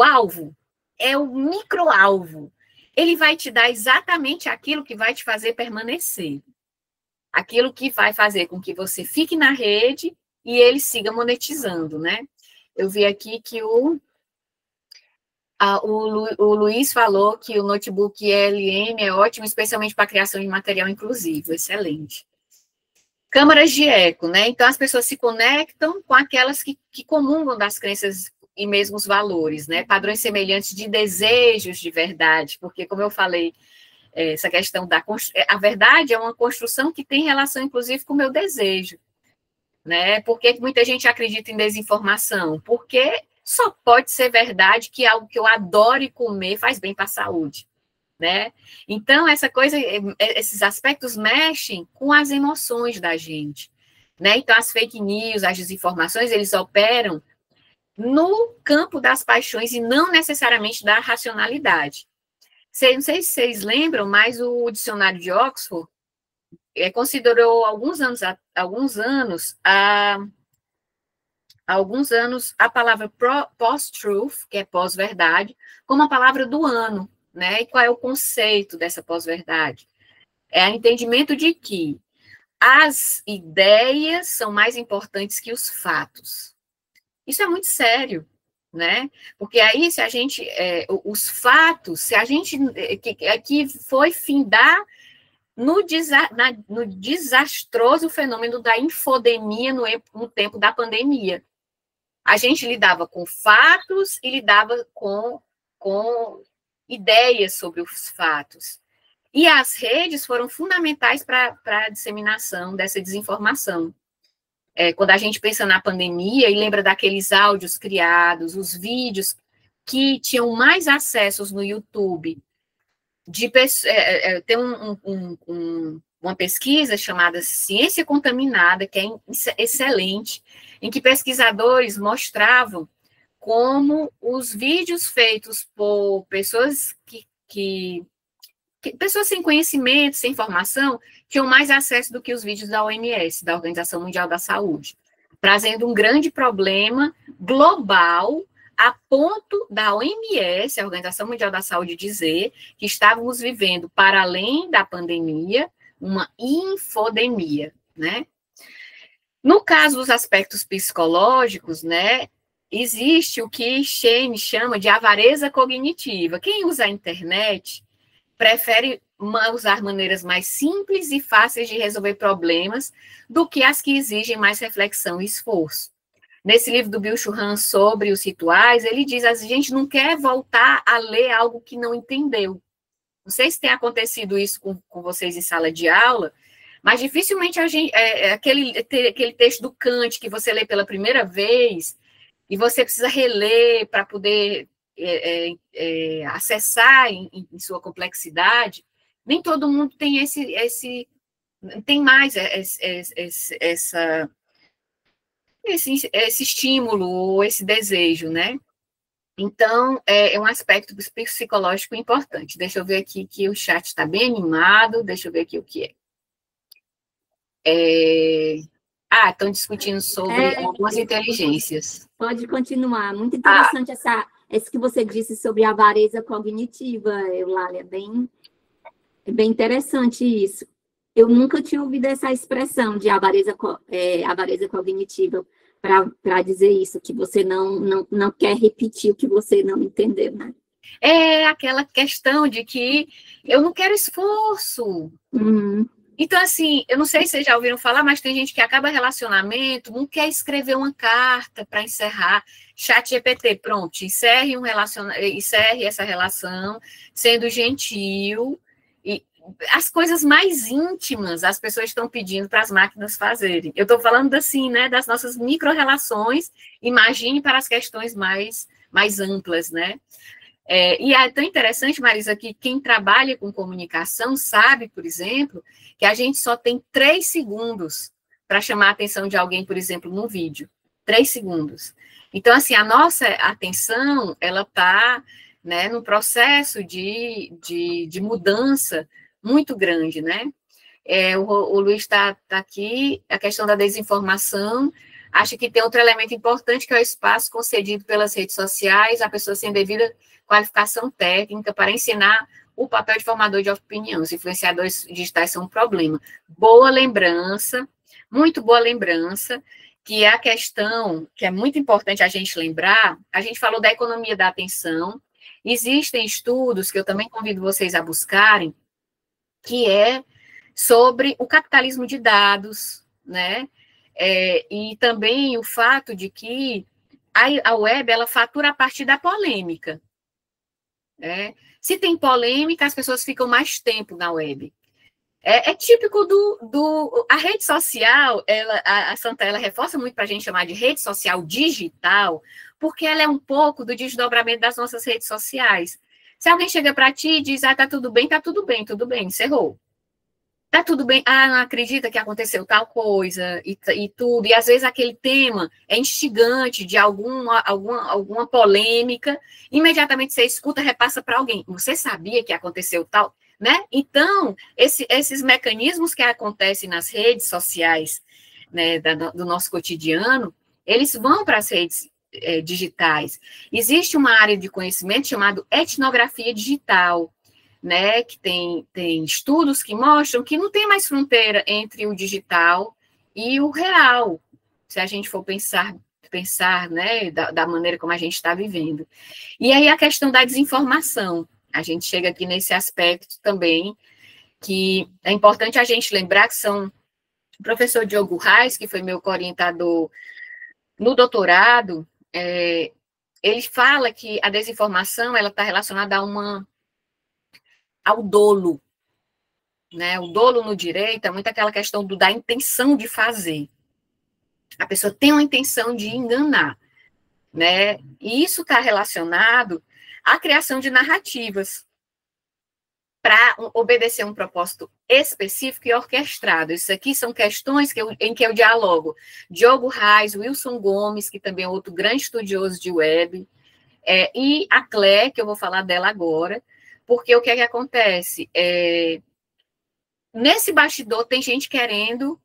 alvo? É o micro-alvo. Ele vai te dar exatamente aquilo que vai te fazer permanecer. Aquilo que vai fazer com que você fique na rede e ele siga monetizando, né? Eu vi aqui que o Luiz falou que o notebook LM é ótimo, especialmente para a criação de material inclusivo. Excelente. Câmaras de eco, né? Então, as pessoas se conectam com aquelas que comungam das crenças e mesmo os valores, né? Padrões semelhantes de desejos de verdade, porque, como eu falei, essa questão a verdade é uma construção que tem relação, inclusive, com o meu desejo, né? Por que muita gente acredita em desinformação? Porque só pode ser verdade que algo que eu adore comer faz bem para a saúde, né? Então, essa coisa, esses aspectos mexem com as emoções da gente, né? Então, as fake news, as desinformações, eles operam no campo das paixões e não necessariamente da racionalidade. Não sei se vocês lembram, mas o dicionário de Oxford considerou alguns anos a palavra post-truth, que é pós-verdade, como a palavra do ano, né? E qual é o conceito dessa pós-verdade? É o entendimento de que as ideias são mais importantes que os fatos. Isso é muito sério, né? Porque aí, se a gente, os fatos, se a gente, que foi findar no desastroso fenômeno da infodemia no tempo da pandemia. A gente lidava com fatos e lidava com ideias sobre os fatos. E as redes foram fundamentais para a disseminação dessa desinformação. Quando a gente pensa na pandemia e lembra daqueles áudios criados, os vídeos que tinham mais acessos no YouTube, tem uma pesquisa chamada Ciência Contaminada, que é excelente, em que pesquisadores mostravam como os vídeos feitos por pessoas pessoas sem conhecimento, sem informação, tinham mais acesso do que os vídeos da OMS, da Organização Mundial da Saúde, trazendo um grande problema global, a ponto da OMS, a Organização Mundial da Saúde, dizer que estávamos vivendo, para além da pandemia, uma infodemia, né? No caso dos aspectos psicológicos, né, existe o que Shane chama de avareza cognitiva. Quem usa a internet prefere usar maneiras mais simples e fáceis de resolver problemas do que as que exigem mais reflexão e esforço. Nesse livro do Bill Churran sobre os rituais, ele diz que a gente não quer voltar a ler algo que não entendeu. Não sei se tem acontecido isso com vocês em sala de aula, mas dificilmente a gente, aquele texto do Kant que você lê pela primeira vez e você precisa reler para poder acessar em sua complexidade, nem todo mundo tem tem mais esse estímulo ou esse desejo, né? Então, é um aspecto psicológico importante. Deixa eu ver aqui que o chat está bem animado, deixa eu ver aqui o que é. Estão discutindo sobre algumas inteligências.
Pode continuar. Muito interessante esse que você disse sobre a avareza cognitiva, Eulália. É bem interessante isso. Eu nunca tinha ouvido essa expressão de avareza cognitiva para dizer isso, que você não quer repetir o que você não entendeu, né?
É aquela questão de que eu não quero esforço. Então, assim, eu não sei se vocês já ouviram falar, mas tem gente que acaba relacionamento, não quer escrever uma carta para encerrar. ChatGPT, pronto, encerre essa relação, sendo gentil. E as coisas mais íntimas as pessoas estão pedindo para as máquinas fazerem. Eu estou falando assim, né, das nossas micro-relações, imagine para as questões mais amplas, né? E é tão interessante, Marisa, que quem trabalha com comunicação sabe, por exemplo, que a gente só tem 3 segundos para chamar a atenção de alguém, por exemplo, num vídeo. 3 segundos. Então, assim, a nossa atenção, ela está, né, num processo de mudança muito grande, né? O Luiz está aqui, a questão da desinformação. Acho que tem outro elemento importante, que é o espaço concedido pelas redes sociais a pessoas sem devida qualificação técnica para ensinar o papel de formador de opinião. Os influenciadores digitais são um problema. Boa lembrança, muito boa lembrança, que é a questão que é muito importante a gente lembrar. A gente falou da economia da atenção. Existem estudos que eu também convido vocês a buscarem, que é sobre o capitalismo de dados, né? E também o fato de que a web, ela fatura a partir da polêmica. Né? Se tem polêmica, as pessoas ficam mais tempo na web. É típico a rede social, a Santa, ela reforça muito para a gente chamar de rede social digital, porque ela é um pouco do desdobramento das nossas redes sociais. Se alguém chega para ti e diz, tá tudo bem, encerrou. Tá tudo bem, não acredita que aconteceu tal coisa, e tudo, e às vezes aquele tema é instigante de alguma polêmica, imediatamente você escuta, repassa para alguém, você sabia que aconteceu tal, né? Então, esses mecanismos que acontecem nas redes sociais, né, do nosso cotidiano, eles vão para as redes digitais. Existe uma área de conhecimento chamada etnografia digital, né, que tem estudos que mostram que não tem mais fronteira entre o digital e o real, se a gente for pensar né, da maneira como a gente está vivendo. E aí a questão da desinformação, a gente chega aqui nesse aspecto também, que é importante a gente lembrar que o professor Diogo Reis, que foi meu orientador no doutorado, ele fala que a desinformação ela está relacionada ao dolo, né? O dolo no direito é muito aquela questão da intenção de fazer. A pessoa tem uma intenção de enganar, né? E isso está relacionado à criação de narrativas para obedecer um propósito específico e orquestrado. Isso aqui são questões em que eu dialogo. Diogo Reis, Wilson Gomes, que também é outro grande estudioso de web, e a Clé, que eu vou falar dela agora, porque o que é que acontece? Nesse bastidor tem gente querendo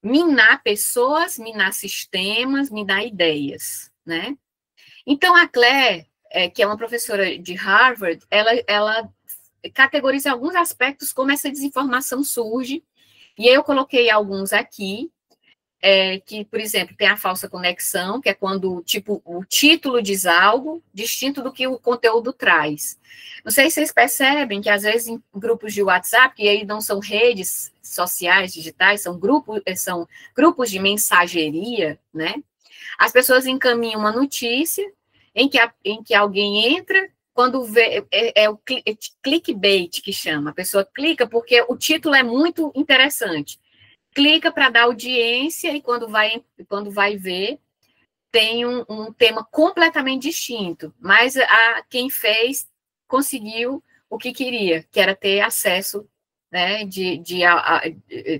minar pessoas, minar sistemas, minar ideias, né? Então, a Claire, que é uma professora de Harvard, ela categoriza alguns aspectos como essa desinformação surge, e eu coloquei alguns aqui, que, por exemplo, tem a falsa conexão, que é quando o título diz algo distinto do que o conteúdo traz. Não sei se vocês percebem que, às vezes, em grupos de WhatsApp, que aí não são redes sociais digitais, são grupos de mensageria, né? As pessoas encaminham uma notícia em que alguém entra, quando vê, o clickbait que chama, a pessoa clica porque o título é muito interessante. Clica para dar audiência e quando vai ver, tem um tema completamente distinto, mas quem fez conseguiu o que queria, que era ter acesso, né,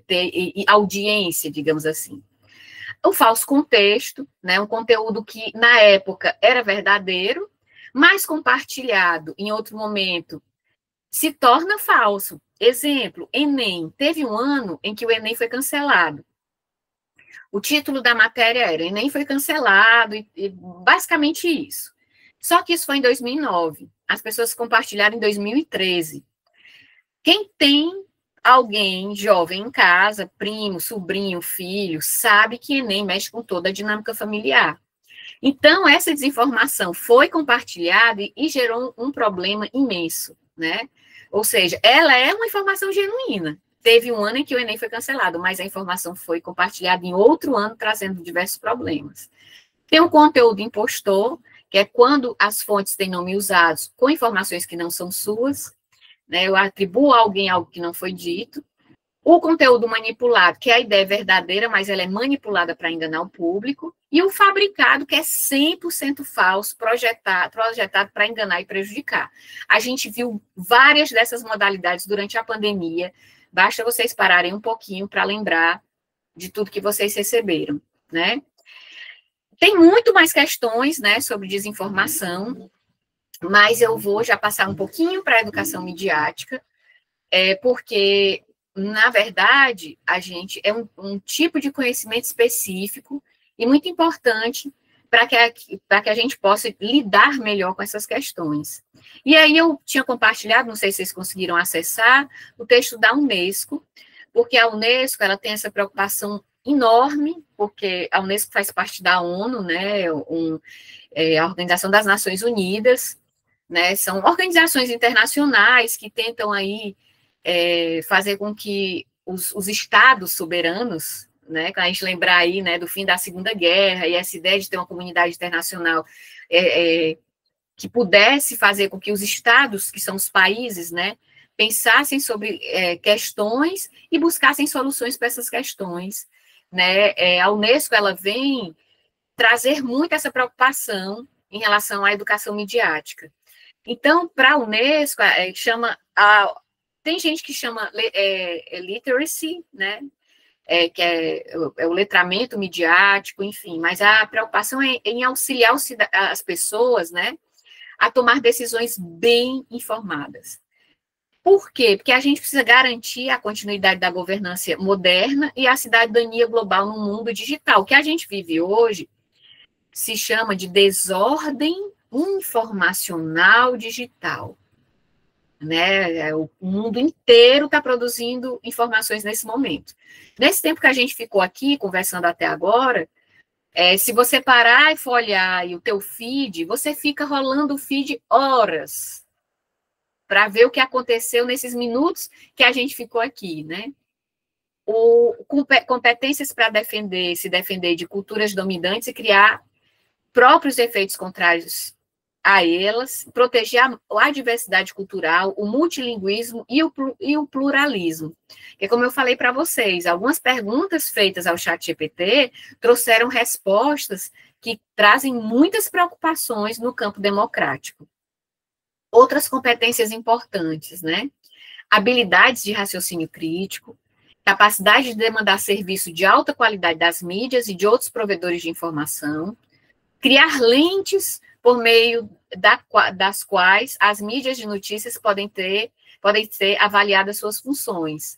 ter audiência, digamos assim. O falso contexto, né, um conteúdo que na época era verdadeiro, mas compartilhado em outro momento se torna falso. Exemplo, Enem. Teve um ano em que o Enem foi cancelado. O título da matéria era Enem foi cancelado, e basicamente isso. Só que isso foi em 2009. As pessoas compartilharam em 2013. Quem tem alguém jovem em casa, primo, sobrinho, filho, sabe que Enem mexe com toda a dinâmica familiar. Então, essa desinformação foi compartilhada e gerou um problema imenso, né? Ou seja, ela é uma informação genuína. Teve um ano em que o Enem foi cancelado, mas a informação foi compartilhada em outro ano, trazendo diversos problemas. Tem um conteúdo impostor, que é quando as fontes têm nome usados com informações que não são suas, né? Eu atribuo a alguém algo que não foi dito. O conteúdo manipulado, que a ideia é verdadeira, mas ela é manipulada para enganar o público. E o fabricado, que é 100% falso, projetado para enganar e prejudicar. A gente viu várias dessas modalidades durante a pandemia. Basta vocês pararem um pouquinho para lembrar de tudo que vocês receberam, né? Tem muito mais questões, né, sobre desinformação, mas eu vou já passar um pouquinho para a educação midiática, porque, na verdade, a gente é um tipo de conhecimento específico e muito importante para que a gente possa lidar melhor com essas questões. E aí eu tinha compartilhado, não sei se vocês conseguiram acessar, o texto da Unesco, porque a Unesco ela tem essa preocupação enorme, porque a Unesco faz parte da ONU, né, a Organização das Nações Unidas, né, são organizações internacionais que tentam aí fazer com que os estados soberanos, né, quando a gente lembrar aí, né, do fim da Segunda Guerra, e essa ideia de ter uma comunidade internacional que pudesse fazer com que os estados, que são os países, né, pensassem sobre questões e buscassem soluções para essas questões, né, a Unesco, ela vem trazer muito essa preocupação em relação à educação midiática. Então, para a Unesco, tem gente que chama literacy, né, que é o letramento midiático, enfim, mas a preocupação é em auxiliar as pessoas, né, a tomar decisões bem informadas. Por quê? Porque a gente precisa garantir a continuidade da governança moderna e a cidadania global no mundo digital. O que a gente vive hoje se chama de desordem informacional digital. Né? O mundo inteiro está produzindo informações nesse momento. Nesse tempo que a gente ficou aqui conversando até agora, se você parar e folhear o teu feed, você fica rolando o feed horas para ver o que aconteceu nesses minutos que a gente ficou aqui, né? Competências para se defender de culturas dominantes e criar próprios efeitos contrários a elas, proteger a diversidade cultural, o multilinguismo e o pluralismo. Porque, como eu falei para vocês, algumas perguntas feitas ao ChatGPT trouxeram respostas que trazem muitas preocupações no campo democrático. Outras competências importantes, né? Habilidades de raciocínio crítico, capacidade de demandar serviço de alta qualidade das mídias e de outros provedores de informação, criar lentes por meio das quais as mídias de notícias podem ter avaliadas suas funções.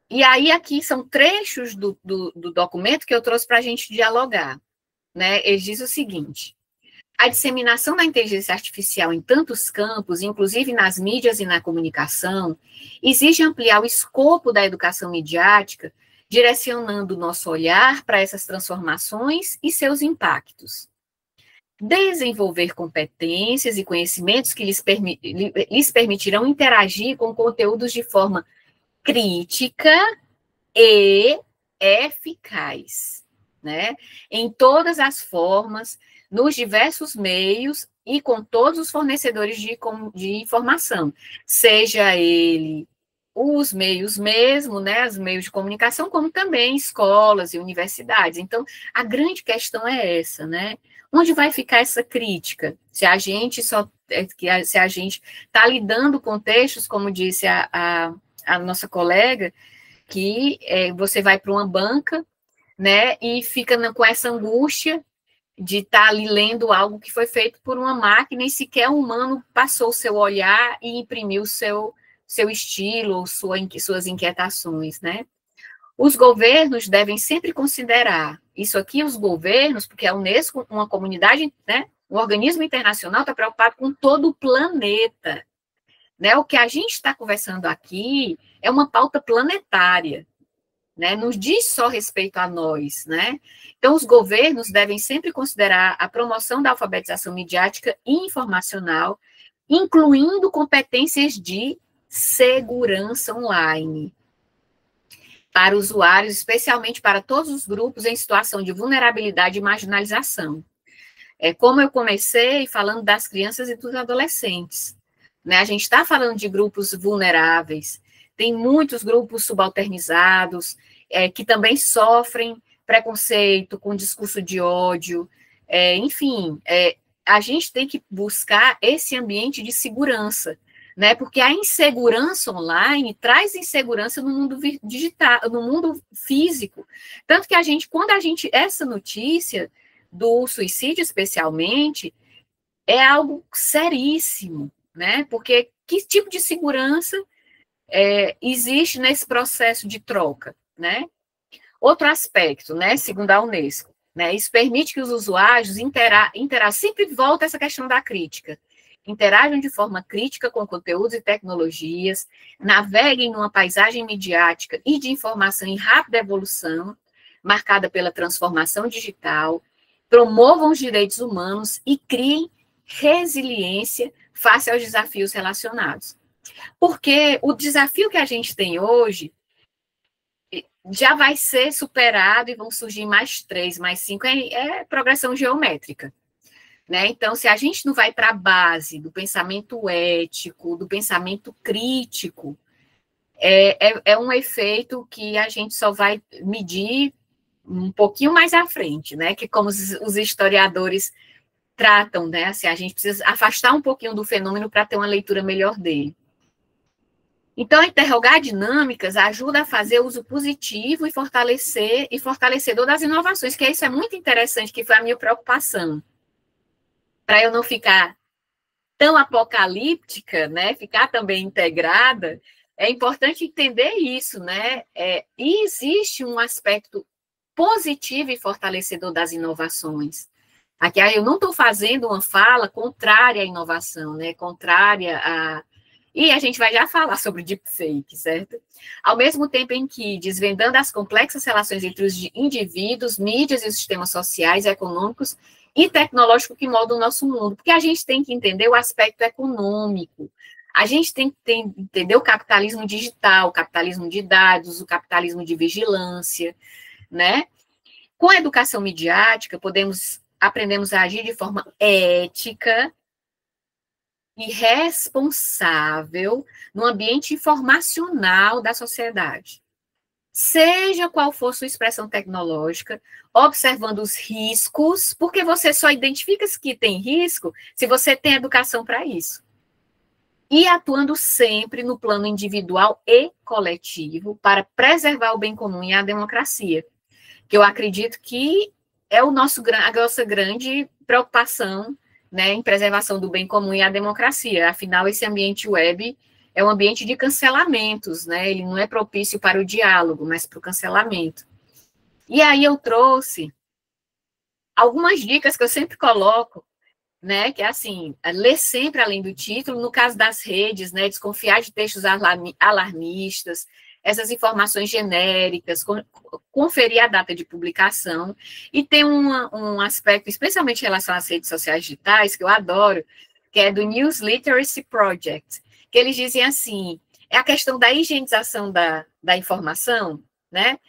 E aí, aqui são trechos do documento que eu trouxe para a gente dialogar. Né? Ele diz o seguinte: a disseminação da inteligência artificial em tantos campos, inclusive nas mídias e na comunicação, exige ampliar o escopo da educação midiática, direcionando o nosso olhar para essas transformações e seus impactos. Desenvolver competências e conhecimentos que lhes permitirão interagir com conteúdos de forma crítica e eficaz, né? Em todas as formas, nos diversos meios e com todos os fornecedores de informação, seja ele os meios mesmo, né, os meios de comunicação, como também escolas e universidades. Então, a grande questão é essa, né? Onde vai ficar essa crítica? Se a gente está lidando com textos, como disse a nossa colega, que você vai para uma banca, né, e fica com essa angústia de estar ali lendo algo que foi feito por uma máquina e sequer um humano passou o seu olhar e imprimiu o seu estilo ou suas inquietações, né? Os governos devem sempre considerar, isso aqui os governos, porque a Unesco, uma comunidade, né, um organismo internacional, está preocupado com todo o planeta, né? O que a gente está conversando aqui é uma pauta planetária, né? Não diz só respeito a nós, né? Então, os governos devem sempre considerar a promoção da alfabetização midiática e informacional, incluindo competências de segurança online para usuários, especialmente para todos os grupos em situação de vulnerabilidade e marginalização. Como eu comecei falando das crianças e dos adolescentes, né? A gente está falando de grupos vulneráveis, tem muitos grupos subalternizados, que também sofrem preconceito, com discurso de ódio, enfim, a gente tem que buscar esse ambiente de segurança, né? Porque a insegurança online traz insegurança no mundo digital, no mundo físico. Tanto que essa notícia do suicídio, especialmente, é algo seríssimo, né? Porque que tipo de segurança existe nesse processo de troca, né? Outro aspecto, né? Segundo a Unesco, né? Isso permite que os usuários sempre volta essa questão da crítica. Interajam de forma crítica com conteúdos e tecnologias, naveguem numa paisagem midiática e de informação em rápida evolução, marcada pela transformação digital, promovam os direitos humanos e criem resiliência face aos desafios relacionados. Porque o desafio que a gente tem hoje já vai ser superado e vão surgir mais 3, mais 5, é progressão geométrica. Né? Então, se a gente não vai para a base do pensamento ético, do pensamento crítico, é um efeito que a gente só vai medir um pouquinho mais à frente, né? Que como os historiadores tratam, né? Assim, a gente precisa afastar um pouquinho do fenômeno para ter uma leitura melhor dele. Então, interrogar dinâmicas ajuda a fazer uso positivo e fortalecedor das inovações, que isso é muito interessante, que foi a minha preocupação. Para eu não ficar tão apocalíptica, né, ficar também integrada, é importante entender isso, né? E existe um aspecto positivo e fortalecedor das inovações. Aqui eu não estou fazendo uma fala contrária à inovação, né? Contrária a... E a gente vai já falar sobre deepfake, certo? Ao mesmo tempo em que, desvendando as complexas relações entre os indivíduos, mídias e os sistemas sociais, econômicos e tecnológicos que moldam o nosso mundo. Porque a gente tem que entender o aspecto econômico. A gente tem que entender o capitalismo digital, o capitalismo de dados, o capitalismo de vigilância, né? Com a educação midiática, aprendemos a agir de forma ética e responsável no ambiente informacional da sociedade. Seja qual for sua expressão tecnológica, observando os riscos, porque você só identifica que tem risco se você tem educação para isso. E atuando sempre no plano individual e coletivo para preservar o bem comum e a democracia, que eu acredito que é a nossa grande preocupação, né, em preservação do bem comum e a democracia. Afinal, esse ambiente web é um ambiente de cancelamentos, né? Ele não é propício para o diálogo, mas para o cancelamento. E aí eu trouxe algumas dicas que eu sempre coloco, né? Que é assim, ler sempre além do título, no caso das redes, né? Desconfiar de textos alarmistas, essas informações genéricas, conferir a data de publicação, e tem um aspecto, especialmente em relação às redes sociais digitais, que eu adoro, que é do News Literacy Project, que eles dizem assim, é a questão da higienização da informação, né?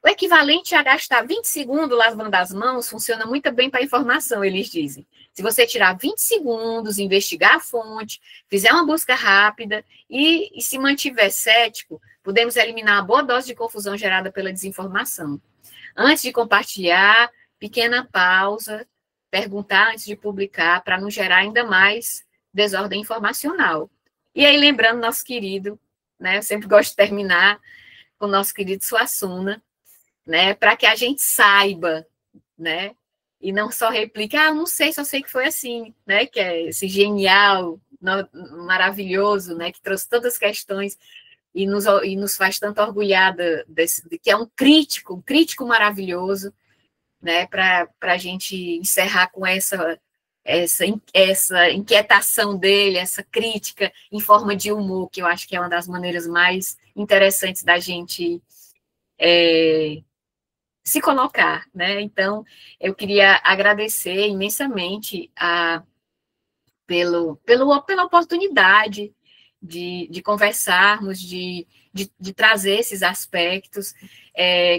O equivalente a gastar 20 segundos lavando as mãos funciona muito bem para a informação, eles dizem. Se você tirar 20 segundos, investigar a fonte, fizer uma busca rápida e se mantiver cético, podemos eliminar a boa dose de confusão gerada pela desinformação. Antes de compartilhar, pequena pausa, perguntar antes de publicar, para não gerar ainda mais desordem informacional. E aí, lembrando nosso querido, né, eu sempre gosto de terminar com o nosso querido Suassuna, né, para que a gente saiba, né, e não só replique, eu não sei, só sei que foi assim, né, que é esse genial, maravilhoso, né, que trouxe tantas questões e nos faz tanto orgulhar de que é um crítico maravilhoso, né, para a gente encerrar com essa inquietação dele, essa crítica em forma de humor, que eu acho que é uma das maneiras mais interessantes da gente se colocar, né? Então, eu queria agradecer imensamente pela oportunidade de conversarmos, de trazer esses aspectos.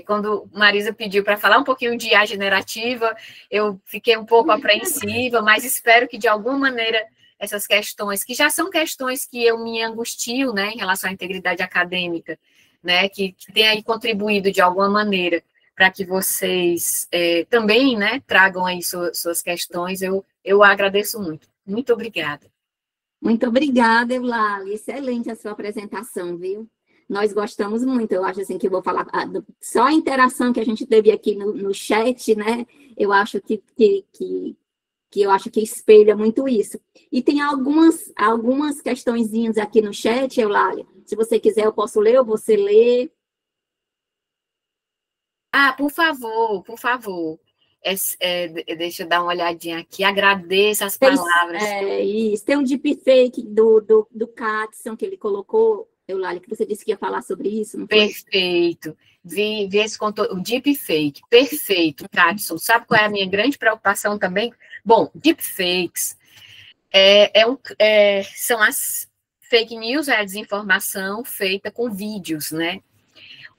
Quando Marisa pediu para falar um pouquinho de IA generativa, eu fiquei um pouco apreensiva, mas espero que, de alguma maneira, essas questões, que já são questões que eu me angustio, né, em relação à integridade acadêmica, né, que tenha aí contribuído de alguma maneira para que vocês também, né, tragam aí suas questões, eu agradeço muito. Muito obrigada.
Muito obrigada, Eulalie. Excelente a sua apresentação, viu? Nós gostamos muito. Eu acho assim que eu vou falar só a interação que a gente teve aqui no chat, né? Eu acho que eu acho que espelha muito isso. E tem algumas questõezinhas aqui no chat, Eulalie. Se você quiser, eu posso ler ou você lê.
Ah, por favor, por favor. Deixa eu dar uma olhadinha aqui. Agradeço as palavras.
Isso. Tem um deepfake do Katson que ele colocou, Eulalie, que você disse que ia falar sobre isso, não foi?
Perfeito. Vi esse conteúdo, o deepfake. Perfeito, Katson. Sabe qual é a minha grande preocupação também? Bom, deepfakes são as fake news, é a desinformação feita com vídeos, né?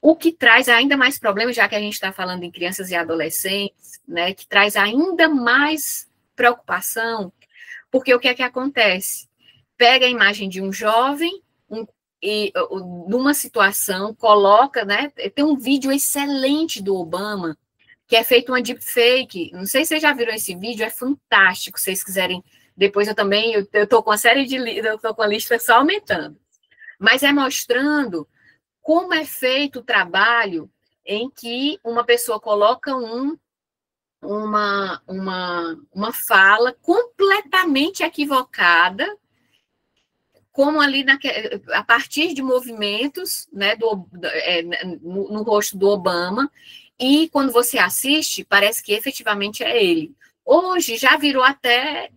O que traz ainda mais problemas, já que a gente está falando em crianças e adolescentes, né, que traz ainda mais preocupação, porque o que é que acontece? Pega a imagem de um jovem numa situação, coloca, né, tem um vídeo excelente do Obama, que é feito uma deepfake, não sei se vocês já viram esse vídeo, é fantástico, se vocês quiserem, depois eu estou com uma série eu estou com a lista só aumentando, mas é mostrando como é feito o trabalho em que uma pessoa coloca uma fala completamente equivocada, como ali a partir de movimentos, né, no rosto do Obama, e quando você assiste, parece que efetivamente é ele. Hoje já virou até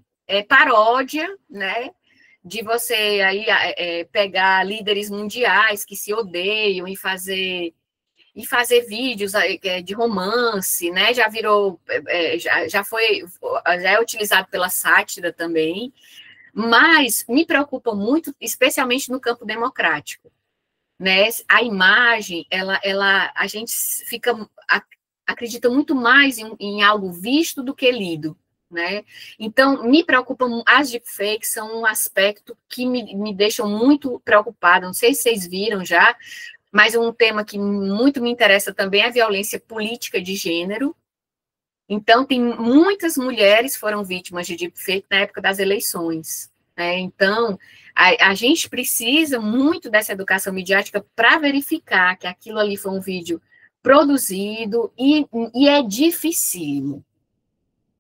paródia, né, de você aí pegar líderes mundiais que se odeiam e fazer vídeos de romance, né? Já virou, já é utilizado pela sátira também, mas me preocupa muito, especialmente no campo democrático, né? A imagem, a gente acredita muito mais em algo visto do que lido. Né? Então, me preocupam, as deepfakes são um aspecto que me deixam muito preocupada, não sei se vocês viram já, mas um tema que muito me interessa também é a violência política de gênero. Então, tem muitas mulheres foram vítimas de deepfake na época das eleições, né? Então, a gente precisa muito dessa educação midiática para verificar que aquilo ali foi um vídeo produzido e é dificílimo.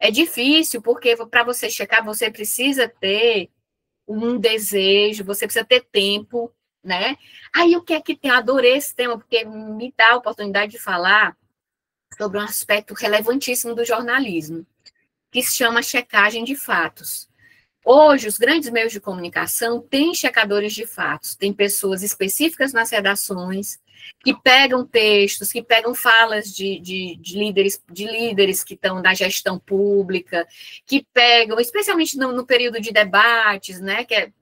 É difícil, porque para você checar, você precisa ter um desejo, você precisa ter tempo, né? Aí o que é que tem? Eu adorei esse tema, porque me dá a oportunidade de falar sobre um aspecto relevantíssimo do jornalismo, que se chama checagem de fatos. Hoje, os grandes meios de comunicação têm checadores de fatos, tem pessoas específicas nas redações que pegam textos, que pegam falas de líderes que estão na gestão pública, que pegam, especialmente no período de debates, né, que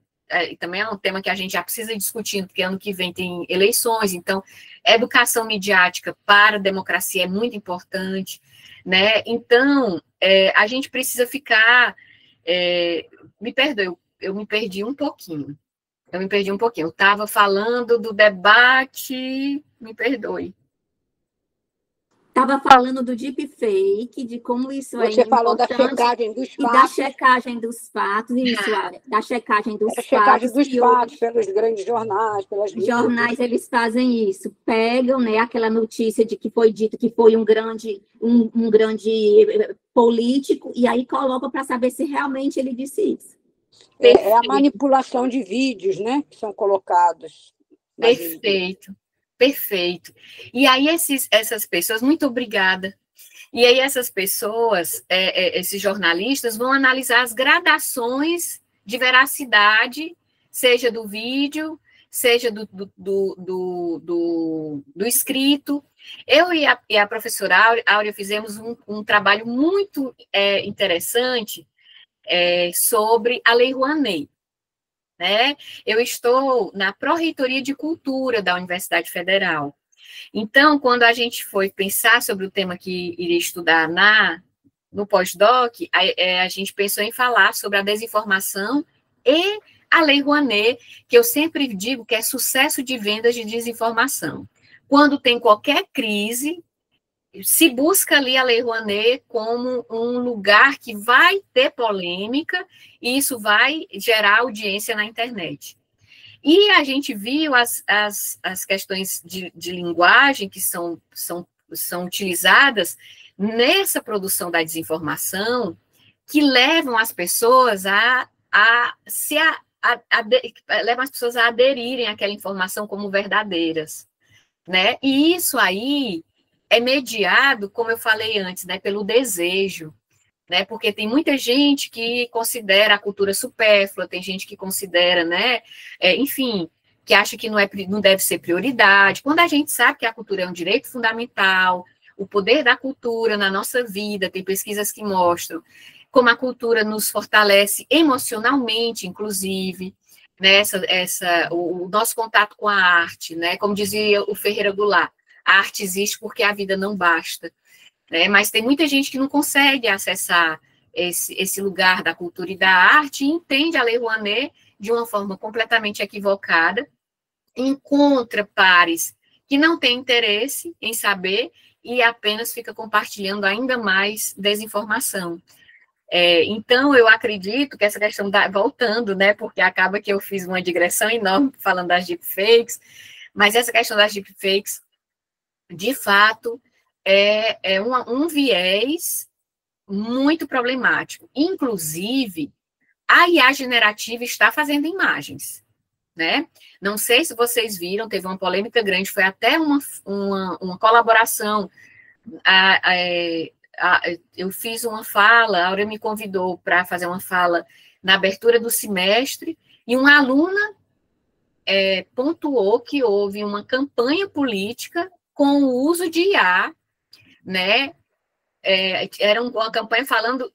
também é um tema que a gente já precisa discutir, porque ano que vem tem eleições, então, educação midiática para a democracia é muito importante, né, então, a gente precisa ficar... me perdoe, eu me perdi um pouquinho. Eu estava falando do debate, me perdoe.
Estava falando do deepfake, de como isso é
importante. Você falou da checagem dos fatos.
E da checagem dos fatos, isso, Áurea, da checagem dos fatos.
Checagem dos fatos pelos grandes jornais, pelas mídias.
Jornais, eles fazem isso, pegam, né, aquela notícia de que foi dito que foi um grande político, e aí colocam para saber se realmente ele disse isso.
É a manipulação de vídeos, né, que são colocados.
Perfeito, perfeito. E aí essas pessoas, muito obrigada. E aí essas pessoas, esses jornalistas, vão analisar as gradações de veracidade, seja do vídeo, seja do escrito. Eu e a professora Áurea fizemos um trabalho muito interessante sobre a Lei Rouanet. Né? Eu estou na Pró-Reitoria de Cultura da Universidade Federal. Então, quando a gente foi pensar sobre o tema que iria estudar no pós-doc, a gente pensou em falar sobre a desinformação e a Lei Rouanet, que eu sempre digo que é sucesso de vendas de desinformação. Quando tem qualquer crise, se busca ali a Lei Rouanet como um lugar que vai ter polêmica e isso vai gerar audiência na internet. E a gente viu as questões de linguagem que são utilizadas nessa produção da desinformação, que levam as pessoas levam as pessoas a aderirem àquela informação como verdadeiras, né? E isso aí é mediado, como eu falei antes, né, pelo desejo, né? Porque tem muita gente que considera a cultura supérflua, tem gente que considera, né, enfim, que acha que não deve ser prioridade, quando a gente sabe que a cultura é um direito fundamental, o poder da cultura na nossa vida, tem pesquisas que mostram como a cultura nos fortalece emocionalmente, inclusive, né, o nosso contato com a arte, né, como dizia o Ferreira Goulart, a arte existe porque a vida não basta, né, mas tem muita gente que não consegue acessar esse lugar da cultura e da arte e entende a Lei Rouanet de uma forma completamente equivocada, encontra pares que não têm interesse em saber e apenas fica compartilhando ainda mais desinformação. Então, eu acredito que essa questão, voltando, né, porque acaba que eu fiz uma digressão enorme falando das deepfakes, mas essa questão das deepfakes, de fato, é um viés muito problemático. Inclusive, a IA generativa está fazendo imagens, né? Não sei se vocês viram, teve uma polêmica grande, foi até uma colaboração. Eu fiz uma fala, a Áurea me convidou para fazer uma fala na abertura do semestre, e uma aluna pontuou que houve uma campanha política com o uso de IA, né? Era uma campanha falando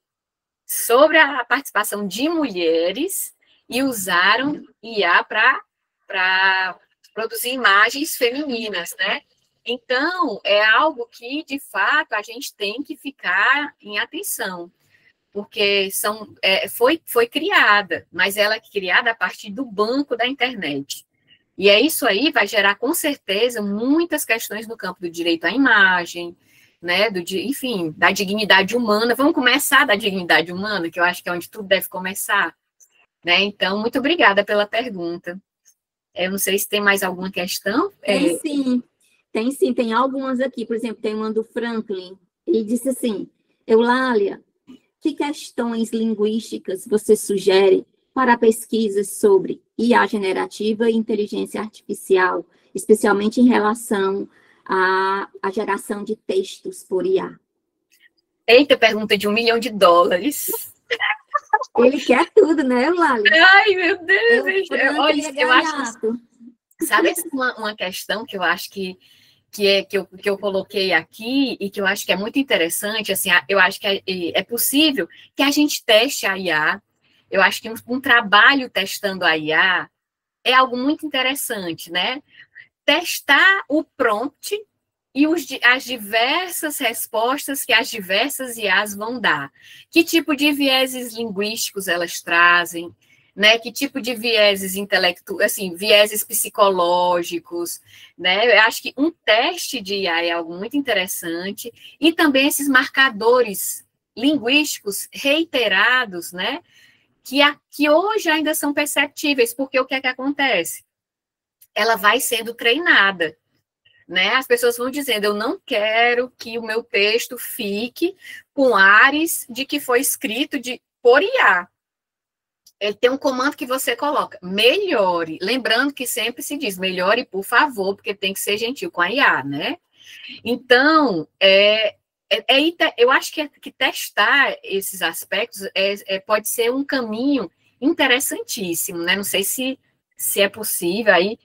sobre a participação de mulheres e usaram IA para produzir imagens femininas, né? Então, é algo que, de fato, a gente tem que ficar em atenção, porque foi criada, mas ela é criada a partir do banco da internet. E isso aí vai gerar, com certeza, muitas questões no campo do direito à imagem, né, enfim, da dignidade humana. Vamos começar da dignidade humana, que eu acho que é onde tudo deve começar, né? Então, muito obrigada pela pergunta. Eu não sei se tem mais alguma questão.
Tem sim, tem algumas aqui. Por exemplo, tem uma do Franklin. Ele disse assim: Eulália, que questões linguísticas você sugere para pesquisas sobre IA generativa e inteligência artificial, especialmente em relação à geração de textos por IA?
Eita, pergunta de $1 milhão.
Ele quer tudo, né, Eulália?
Ai, meu Deus! Olha, eu acho... Sabe uma questão que eu acho que eu coloquei aqui e que eu acho que é muito interessante, assim, eu acho que é possível que a gente teste a IA. Eu acho que um trabalho testando a IA é algo muito interessante, né? Testar o prompt e as diversas respostas que as diversas IAs vão dar. Que tipo de vieses linguísticos elas trazem, né? Que tipo de vieses intelectuais, assim, vieses psicológicos, né? Eu acho que um teste de IA é algo muito interessante, e também esses marcadores linguísticos reiterados, né? Que hoje ainda são perceptíveis, porque o que é que acontece? Ela vai sendo treinada, né? As pessoas vão dizendo, eu não quero que o meu texto fique com ares de que foi escrito por IA. Ele tem um comando que você coloca, melhore. Lembrando que sempre se diz, melhore, por favor, porque tem que ser gentil com a IA, né? Então, eu acho que testar esses aspectos pode ser um caminho interessantíssimo, né? Não sei se é possível, aí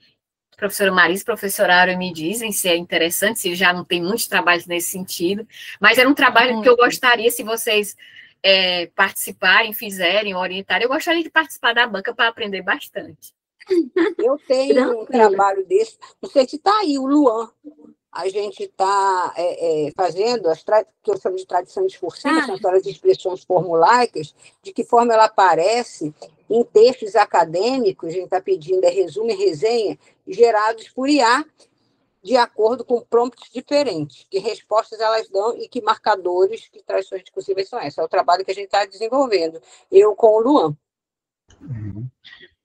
professora Marisa, professora Áurea me dizem se é interessante, se já não tem muitos trabalhos nesse sentido, mas era um trabalho que eu gostaria, se vocês participarem, fizerem, orientarem, eu gostaria de participar da banca para aprender bastante.
Eu tenho um trabalho desse, não sei se está aí, o Luan. A gente está fazendo que eu chamo de tradição discursiva, são aquelas expressões formulaicas, de que forma ela aparece em textos acadêmicos, a gente está pedindo resumo e resenha, gerados por IA, de acordo com prompts diferentes, que respostas elas dão e que marcadores que traduções discursivas são essas. É o trabalho que a gente está desenvolvendo, eu com o Luan.
Uhum.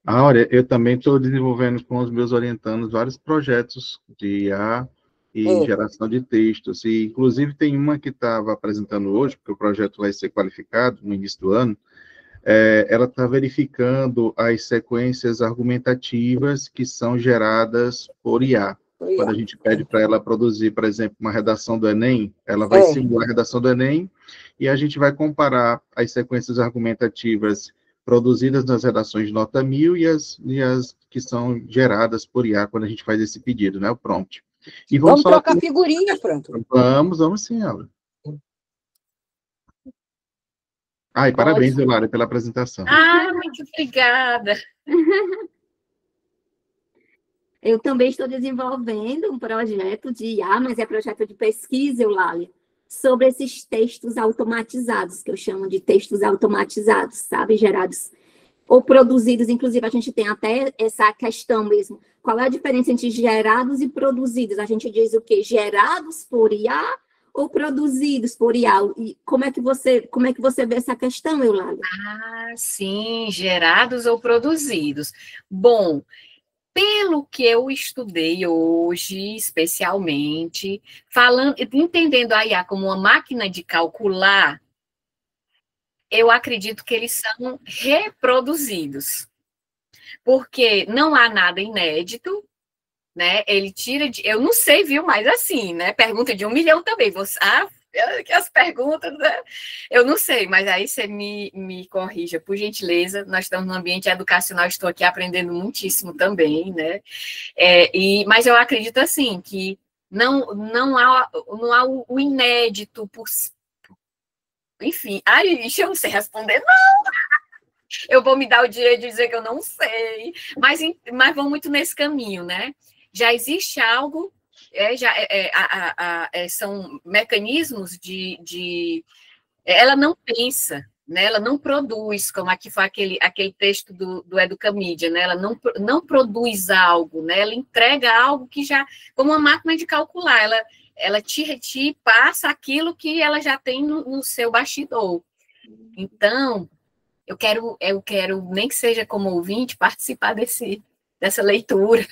Olha, eu também estou desenvolvendo com os meus orientandos vários projetos de IA e geração de textos, e inclusive tem uma que estava apresentando hoje, porque o projeto vai ser qualificado no início do ano. Ela está verificando as sequências argumentativas que são geradas por IA. Quando a gente pede para ela produzir, por exemplo, uma redação do Enem, ela vai simular a redação do Enem, e a gente vai comparar as sequências argumentativas produzidas nas redações de nota 1000 e as que são geradas por IA quando a gente faz esse pedido, né, o prompt. E
vamos trocar figurinha, Franco.
Vamos sim, Aula. E parabéns, Eulália, pela apresentação.
Muito obrigada.
Eu também estou desenvolvendo um projeto de IA, mas é projeto de pesquisa, Eulália, sobre esses textos automatizados, que eu chamo de textos automatizados, sabe? Gerados ou produzidos, inclusive a gente tem até essa questão mesmo. Qual é a diferença entre gerados e produzidos? A gente diz o quê? Gerados por IA ou produzidos por IA? E como é que você vê essa questão, Eulália?
Sim, gerados ou produzidos. Bom, pelo que eu estudei hoje, especialmente, entendendo a IA como uma máquina de calcular, eu acredito que eles são reproduzidos, porque não há nada inédito, né? Ele tira de... Eu não sei, viu, mas assim, né? Pergunta de 1 milhão também. As perguntas, né? Eu não sei, mas aí você me corrija, por gentileza. Nós estamos no ambiente educacional, estou aqui aprendendo muitíssimo também, né? Mas eu acredito, assim, que não há o inédito por... Enfim, eu não sei responder, não! Eu vou me dar o direito de dizer que eu não sei, mas vão muito nesse caminho, né? Já existe algo, são mecanismos ela não pensa, né? Ela não produz, como aqui foi aquele texto do Educamídia, né? Ela não produz algo, né? Ela entrega algo que já, como uma máquina de calcular, ela te passa aquilo que ela já tem no seu bastidor. Então, eu quero, nem que seja como ouvinte, participar dessa leitura,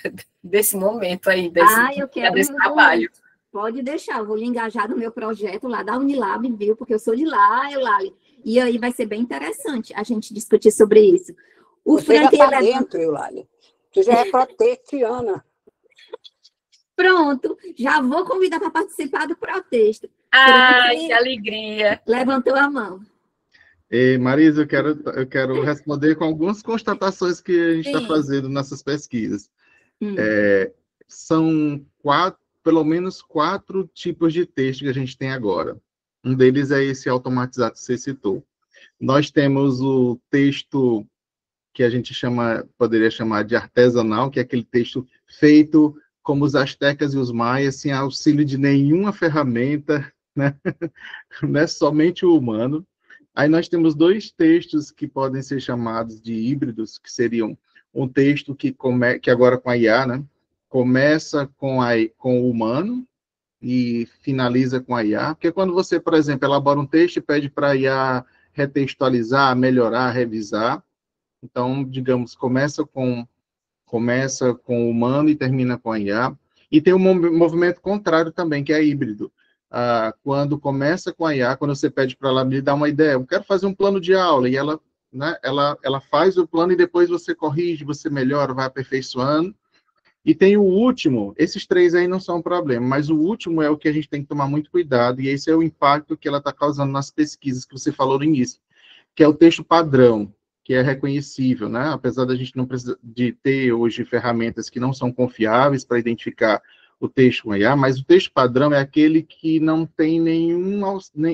desse momento aí, desse trabalho.
Pode deixar, eu vou lhe engajar no meu projeto lá da Unilab, viu? Porque eu sou de lá, Eulália. E aí vai ser bem interessante a gente discutir sobre isso.
Você já está dentro, Eulália. Você já é protestiana.
Pronto, já vou convidar para participar do protesto.
Que alegria!
Levantou a mão.
Marisa, eu quero responder com algumas constatações que a gente está fazendo nessas pesquisas. São pelo menos 4 tipos de texto que a gente tem agora. Um deles é esse automatizado que você citou. Nós temos o texto que a gente poderia chamar de artesanal, que é aquele texto feito como os astecas e os maias, sem auxílio de nenhuma ferramenta, né? Não é somente o humano. Aí nós temos 2 textos que podem ser chamados de híbridos, que seriam um texto que agora com a IA, né, começa com o humano e finaliza com a IA, porque quando você, por exemplo, elabora um texto e pede para a IA retextualizar, melhorar, revisar, então, digamos, começa com o humano e termina com a IA, e tem um movimento contrário também, que é híbrido. Quando começa com a IA, quando você pede para ela me dar uma ideia, eu quero fazer um plano de aula, e ela faz o plano e depois você corrige, você melhora, vai aperfeiçoando. E tem o último, esses 3 aí não são um problema, mas o último é o que a gente tem que tomar muito cuidado, e esse é o impacto que ela está causando nas pesquisas que você falou no início, que é o texto padrão, que é reconhecível, né? Apesar da gente não precisar de ter hoje ferramentas que não são confiáveis para identificar o texto com IA, mas o texto padrão é aquele que não tem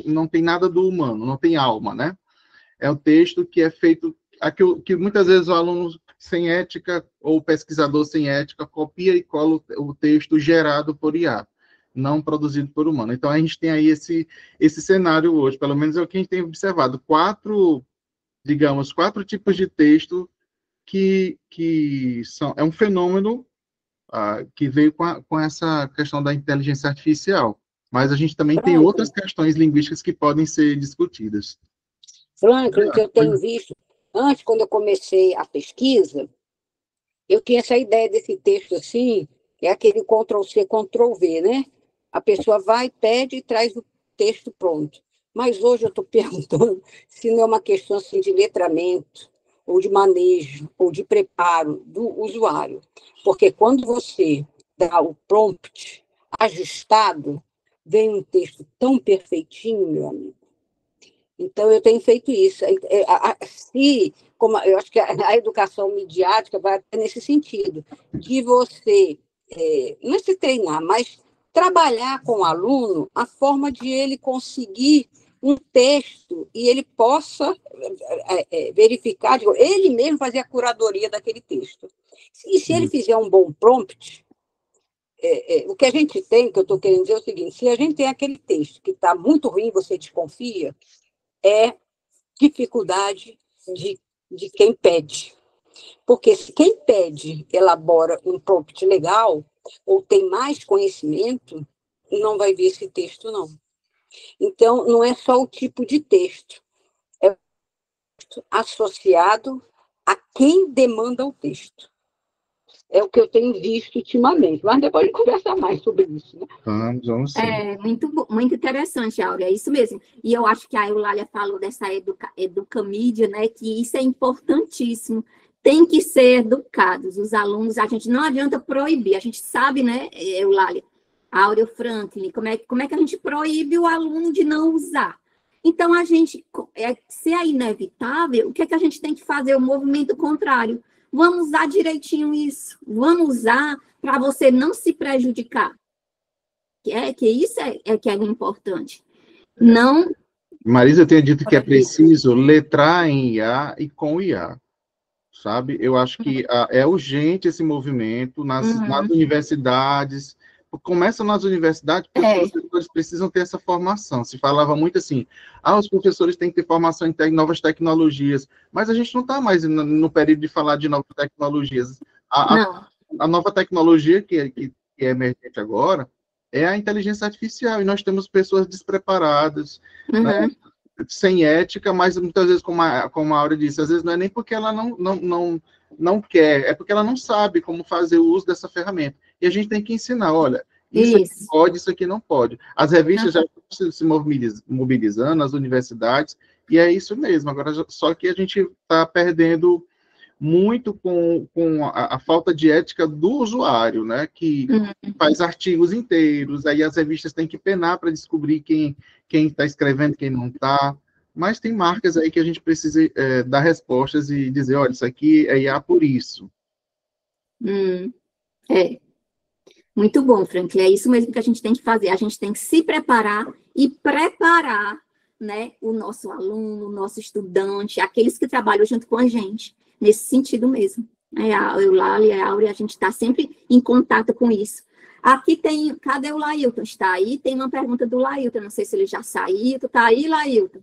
não tem nada do humano, não tem alma, né? É o texto que é feito, que muitas vezes o aluno sem ética ou o pesquisador sem ética copia e cola o texto gerado por IA, não produzido por humano. Então a gente tem aí esse cenário hoje, pelo menos é o que a gente tem observado, 4 tipos de texto que é um fenômeno que veio com essa questão da inteligência artificial. Mas a gente também tem
Franklin,
outras questões linguísticas que podem ser discutidas.
o que eu tenho visto, antes, quando eu comecei a pesquisa, eu tinha essa ideia desse texto assim, é aquele Ctrl+C, Ctrl+V, né? A pessoa vai, pede e traz o texto pronto. Mas hoje eu estou perguntando se não é uma questão assim, de letramento, ou de manejo, ou de preparo do usuário. Porque quando você dá o prompt ajustado, vem um texto tão perfeitinho, meu amigo. Então, eu tenho feito isso. Como eu acho que a educação midiática vai até nesse sentido, de você, não é se treinar, mas trabalhar com o aluno a forma de ele conseguir um texto e ele possa verificar, ele mesmo fazer a curadoria daquele texto. E se ele fizer um bom prompt, o que a gente tem, que eu estou querendo dizer é o seguinte, se a gente tem aquele texto que está muito ruim, você desconfia, é dificuldade de quem pede. Porque se quem pede elabora um prompt legal, ou tem mais conhecimento, não vai ver esse texto, não. Então, não é só o tipo de texto, é associado a quem demanda o texto. É o que eu tenho visto ultimamente, mas depois de conversar mais sobre isso. Né?
Vamos sim.
Muito interessante, Áurea, é isso mesmo. E eu acho que a Eulália falou dessa educamídia, né, que isso é importantíssimo. Tem que ser educados os alunos, a gente não adianta proibir, a gente sabe, né, Eulália, Áurea Franklin, como é que a gente proíbe o aluno de não usar? Então, se é inevitável, o que é que a gente tem que fazer? O movimento contrário. Vamos usar direitinho isso. Vamos usar para você não se prejudicar. Que isso que é importante. Não.
Marisa, eu tenho dito que é preciso letrar em IA e com IA, sabe? Eu acho que é urgente esse movimento nas universidades. Começa nas universidades, porque os professores precisam ter essa formação. Se falava muito assim, os professores têm que ter formação em novas tecnologias, mas a gente não está mais no período de falar de novas tecnologias. A nova tecnologia que é emergente agora é a inteligência artificial, e nós temos pessoas despreparadas, né, sem ética, mas muitas vezes, como a Áurea disse, às vezes não é nem porque ela não quer, é porque ela não sabe como fazer o uso dessa ferramenta. E a gente tem que ensinar, olha, isso aqui pode, isso aqui não pode. As revistas já estão se mobilizando, as universidades, e é isso mesmo. Agora, só que a gente está perdendo muito com a falta de ética do usuário, né, que faz artigos inteiros, aí as revistas têm que penar para descobrir quem está escrevendo, quem não está, mas tem marcas aí que a gente precisa dar respostas e dizer, olha, isso aqui é IA por isso.
Muito bom, Franklin, é isso mesmo que a gente tem que fazer, a gente tem que se preparar e preparar, né, o nosso aluno, o nosso estudante, aqueles que trabalham junto com a gente, nesse sentido mesmo. A Eulália e a Áurea, a gente está sempre em contato com isso. Aqui tem, cadê o Lailton? Está aí? Tem uma pergunta do Lailton, não sei se ele já saiu. Está aí, Lailton?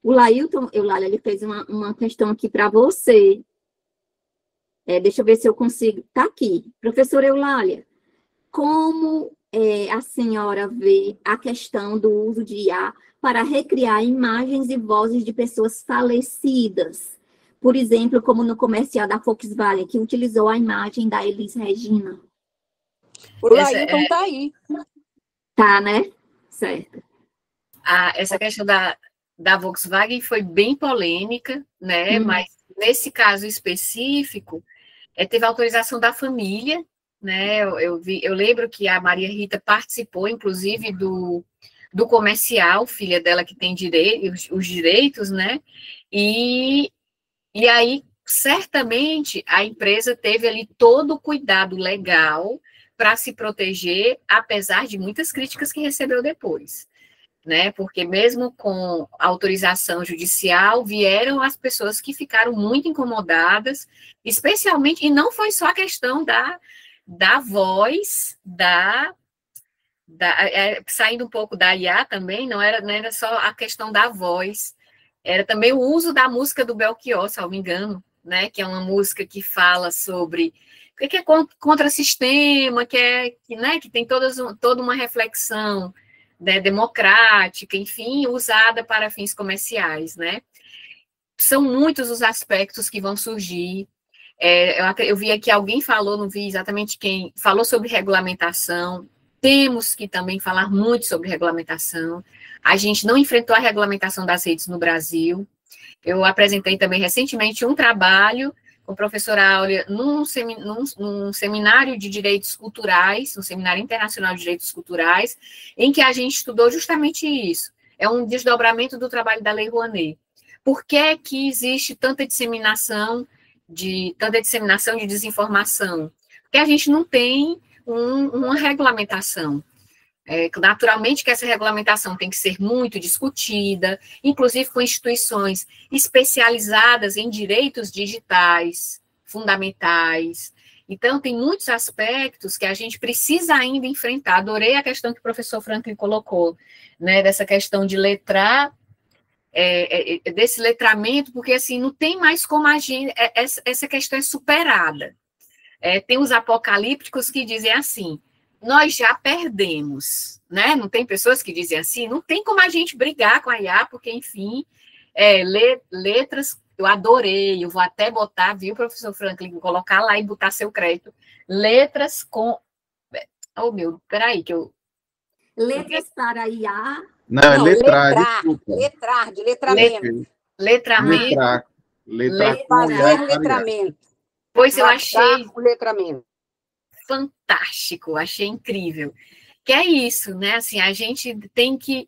O Lailton, Eulália, ele fez uma questão aqui para você. Deixa eu ver se eu consigo. Está aqui. Professora Eulália, como a senhora vê a questão do uso de IA para recriar imagens e vozes de pessoas falecidas? Por exemplo, como no comercial da Volkswagen, que utilizou a imagem da Elis Regina.
O Lailton está aí.
Tá, né? Certo.
Essa questão da Volkswagen foi bem polêmica, né? Mas nesse caso específico, teve autorização da família, né? Eu lembro que a Maria Rita participou, inclusive, do comercial, filha dela que tem os direitos, né? E aí, certamente, a empresa teve ali todo o cuidado legal para se proteger, apesar de muitas críticas que recebeu depois, né? Porque mesmo com autorização judicial, vieram as pessoas que ficaram muito incomodadas, especialmente, e não foi só a questão da voz, saindo um pouco da IA também, não era só a questão da voz, era também o uso da música do Belchior, se não me engano, né, que é uma música que fala sobre o que é contra-sistema, né, que tem toda uma reflexão, né, democrática, enfim, usada para fins comerciais, né? São muitos os aspectos que vão surgir. Eu vi aqui, alguém falou, não vi exatamente quem, falou sobre regulamentação. Temos que também falar muito sobre regulamentação. A gente não enfrentou a regulamentação das redes no Brasil. Eu apresentei também recentemente um trabalho com a professora Áurea num seminário de direitos culturais, um seminário internacional de direitos culturais, em que a gente estudou justamente isso. É um desdobramento do trabalho da Lei Rouanet. Por que que existe tanta disseminação de desinformação? Porque a gente não tem uma regulamentação. Naturalmente que essa regulamentação tem que ser muito discutida, inclusive com instituições especializadas em direitos digitais, fundamentais. Então, tem muitos aspectos que a gente precisa ainda enfrentar. Adorei a questão que o professor Franklin colocou, né, dessa questão de letrar, desse letramento, porque assim, não tem mais como a gente, essa questão é superada. Tem os apocalípticos que dizem assim, nós já perdemos, né? Não tem pessoas que dizem assim, não tem como a gente brigar com a IA, porque, enfim, letras, eu adorei, eu vou até botar, viu, professor Franklin, colocar lá e botar seu crédito, letras com... Oh, meu, peraí, que eu...
Letras para IA...
Não, letrar, desculpa.
Letrar, de letramento.
Letramento.
Letramento.
Pois eu achei...
O letramento.
Fantástico, achei incrível. Que é isso, né? Assim, a gente tem que...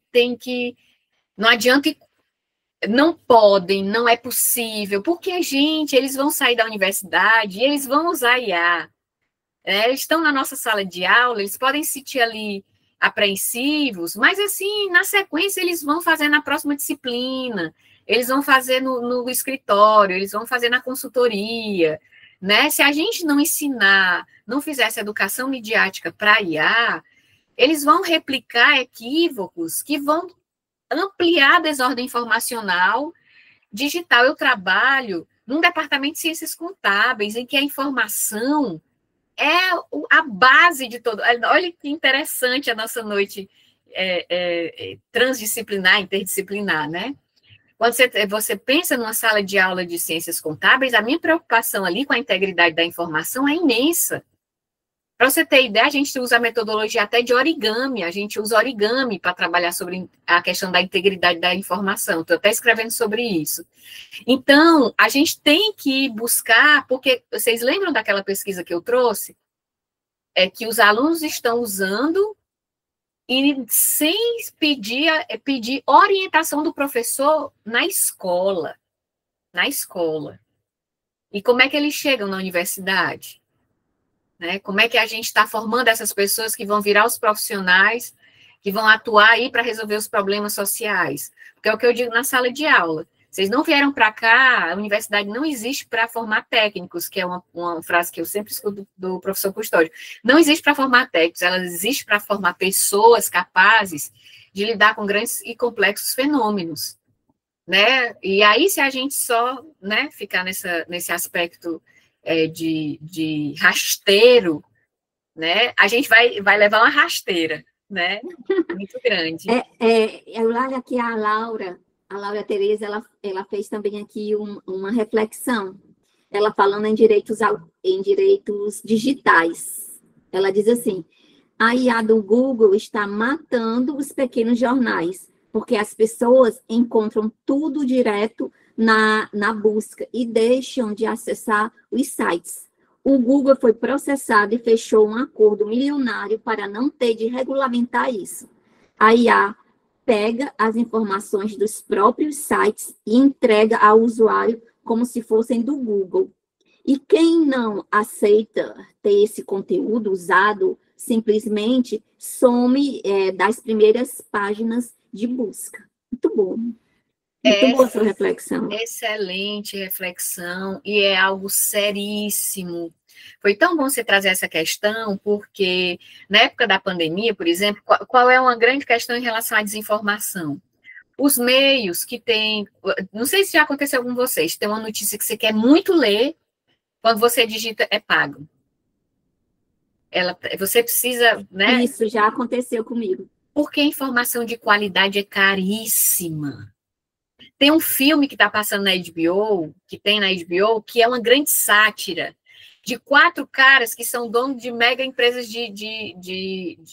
Não adianta... Não podem, não é possível, porque, gente, eles vão sair da universidade e eles vão usar IA. Eles estão na nossa sala de aula, eles podem se sentir ali apreensivos, mas, assim, na sequência, eles vão fazer na próxima disciplina, eles vão fazer no escritório, eles vão fazer na consultoria, né? Se a gente não ensinar, não fizer essa educação midiática para IA, eles vão replicar equívocos que vão ampliar a desordem informacional digital. Eu trabalho num departamento de ciências contábeis, em que a informação é a base de todo. Olha que interessante a nossa noite transdisciplinar, interdisciplinar, né? Quando você pensa numa sala de aula de ciências contábeis, a minha preocupação ali com a integridade da informação é imensa. Para você ter ideia, a gente usa a metodologia até de origami, a gente usa origami para trabalhar sobre a questão da integridade da informação. Estou até escrevendo sobre isso. Então, a gente tem que buscar, porque vocês lembram daquela pesquisa que eu trouxe? Que os alunos estão usando e sem pedir orientação do professor na escola. Na escola. E como é que eles chegam na universidade? Né? Como é que a gente está formando essas pessoas que vão virar os profissionais, que vão atuar aí para resolver os problemas sociais? Porque é o que eu digo na sala de aula. Vocês não vieram para cá, a universidade não existe para formar técnicos, que é uma frase que eu sempre escuto do professor Custódio. Não existe para formar técnicos, ela existe para formar pessoas capazes de lidar com grandes e complexos fenômenos. Né? E aí, se a gente só, né, ficar nesse aspecto de rasteiro, né, a gente vai levar uma rasteira, né, muito grande.
Olha aqui a Laura Tereza, ela fez também aqui uma reflexão, ela falando em direitos digitais. Ela diz assim, a IA do Google está matando os pequenos jornais, porque as pessoas encontram tudo direto na busca e deixam de acessar os sites. O Google foi processado e fechou um acordo milionário para não ter de regulamentar isso. A IA pega as informações dos próprios sites e entrega ao usuário como se fossem do Google. E quem não aceita ter esse conteúdo usado, simplesmente some das primeiras páginas de busca. Muito bom. Muito boa sua reflexão.
Excelente reflexão, e é algo seríssimo. Foi tão bom você trazer essa questão, porque na época da pandemia, por exemplo, qual é uma grande questão em relação à desinformação? os meios que tem, não sei se já aconteceu com vocês, tem uma notícia que você quer muito ler, quando você digita, é pago. Você precisa, né?
Isso já aconteceu comigo.
Porque a informação de qualidade é caríssima. Tem um filme que está passando na HBO, que tem na HBO, que é uma grande sátira de 4 caras que são donos de mega empresas de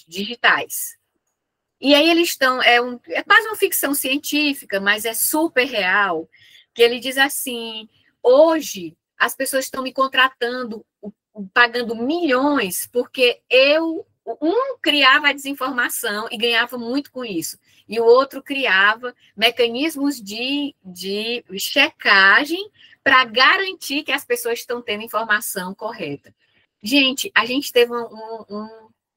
digitais. E aí eles estão, é quase uma ficção científica, mas é super real, que ele diz assim, hoje as pessoas estão me contratando, pagando milhões, porque um criava a desinformação e ganhava muito com isso, e o outro criava mecanismos de checagem para garantir que as pessoas estão tendo informação correta. Gente, a gente teve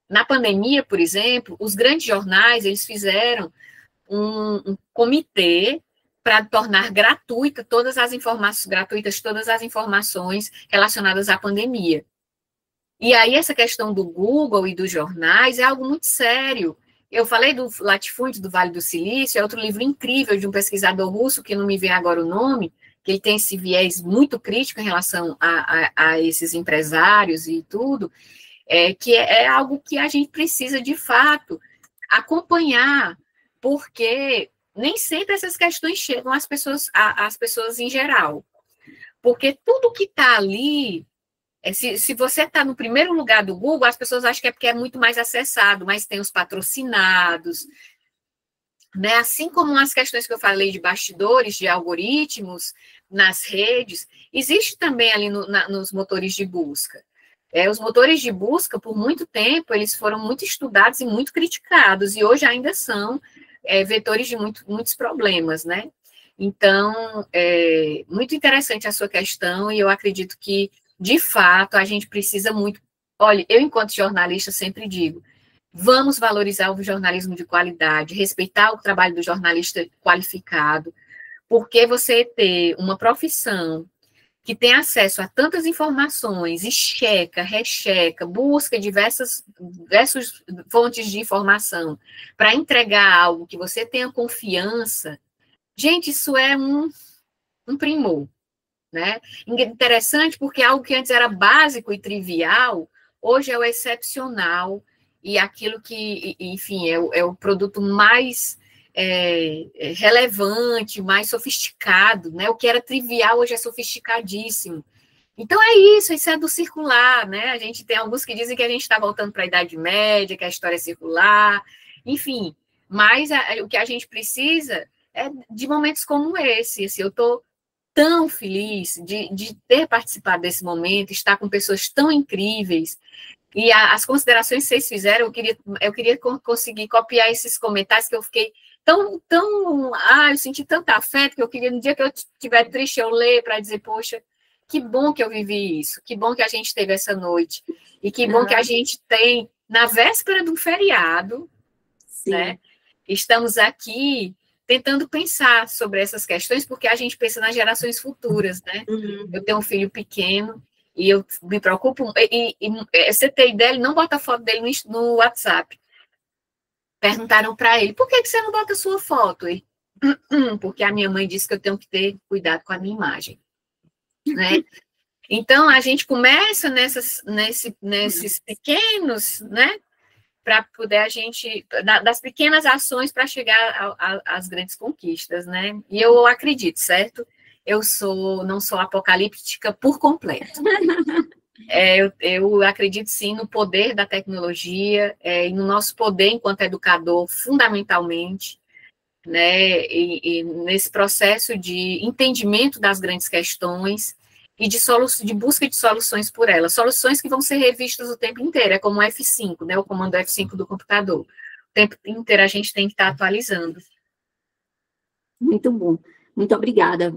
na pandemia, por exemplo, os grandes jornais, eles fizeram um comitê para tornar gratuitas todas as informações relacionadas à pandemia. E aí essa questão do Google e dos jornais é algo muito sério. Eu falei do Latifúndio, do Vale do Silício, é outro livro incrível de um pesquisador russo, que não me vem agora o nome, que ele tem esse viés muito crítico em relação a esses empresários e tudo, que é algo que a gente precisa, de fato, acompanhar, porque nem sempre essas questões chegam às pessoas em geral. Porque tudo que está ali, se você está no primeiro lugar do Google, as pessoas acham que é porque é muito mais acessado, mas tem os patrocinados, né? Assim como as questões que eu falei de bastidores, de algoritmos nas redes, existe também ali nos motores de busca. Os motores de busca, por muito tempo, eles foram muito estudados e muito criticados, e hoje ainda são vetores de muitos problemas, né? Então, muito interessante a sua questão, e eu acredito que, de fato, a gente precisa muito... Olha, eu, enquanto jornalista, sempre digo, vamos valorizar o jornalismo de qualidade, respeitar o trabalho do jornalista qualificado, porque você ter uma profissão que tem acesso a tantas informações, e checa, recheca, busca diversas fontes de informação para entregar algo que você tenha confiança, gente, isso é um primor, né? Interessante porque algo que antes era básico e trivial, hoje é o excepcional, e aquilo que, enfim, é o produto mais relevante, mais sofisticado, né? O que era trivial hoje é sofisticadíssimo. Então isso é do circular, né? A gente tem alguns que dizem que a gente está voltando para a Idade Média, que a história é circular, enfim, mas o que a gente precisa é de momentos como esse. Assim, eu estou tão feliz de ter participado desse momento, estar com pessoas tão incríveis. E as considerações que vocês fizeram, eu queria conseguir copiar esses comentários, que eu fiquei eu senti tanto afeto, que eu queria, no dia que eu estiver triste, eu ler para dizer, poxa, que bom que eu vivi isso, que bom que a gente teve essa noite, e que bom que a gente tem, na véspera de um feriado, né? Estamos aqui tentando pensar sobre essas questões, porque a gente pensa nas gerações futuras, né? Eu tenho um filho pequeno, e eu me preocupo, e você tem ideia, ele não bota a foto dele no WhatsApp. Perguntaram para ele, por que você não bota a sua foto? E, porque a minha mãe disse que eu tenho que ter cuidado com a minha imagem, né? Então, a gente começa nesses pequenos, né? Para poder das pequenas ações para chegar às grandes conquistas, né? E eu acredito, certo? Eu não sou apocalíptica por completo. Eu acredito, sim, no poder da tecnologia, e no nosso poder enquanto educador, fundamentalmente, né? E nesse processo de entendimento das grandes questões e de busca de soluções por elas. Soluções que vão ser revistas o tempo inteiro, é como o F5, né? O comando F5 do computador. O tempo inteiro a gente tem que estar atualizando.
Muito bom. Muito obrigada,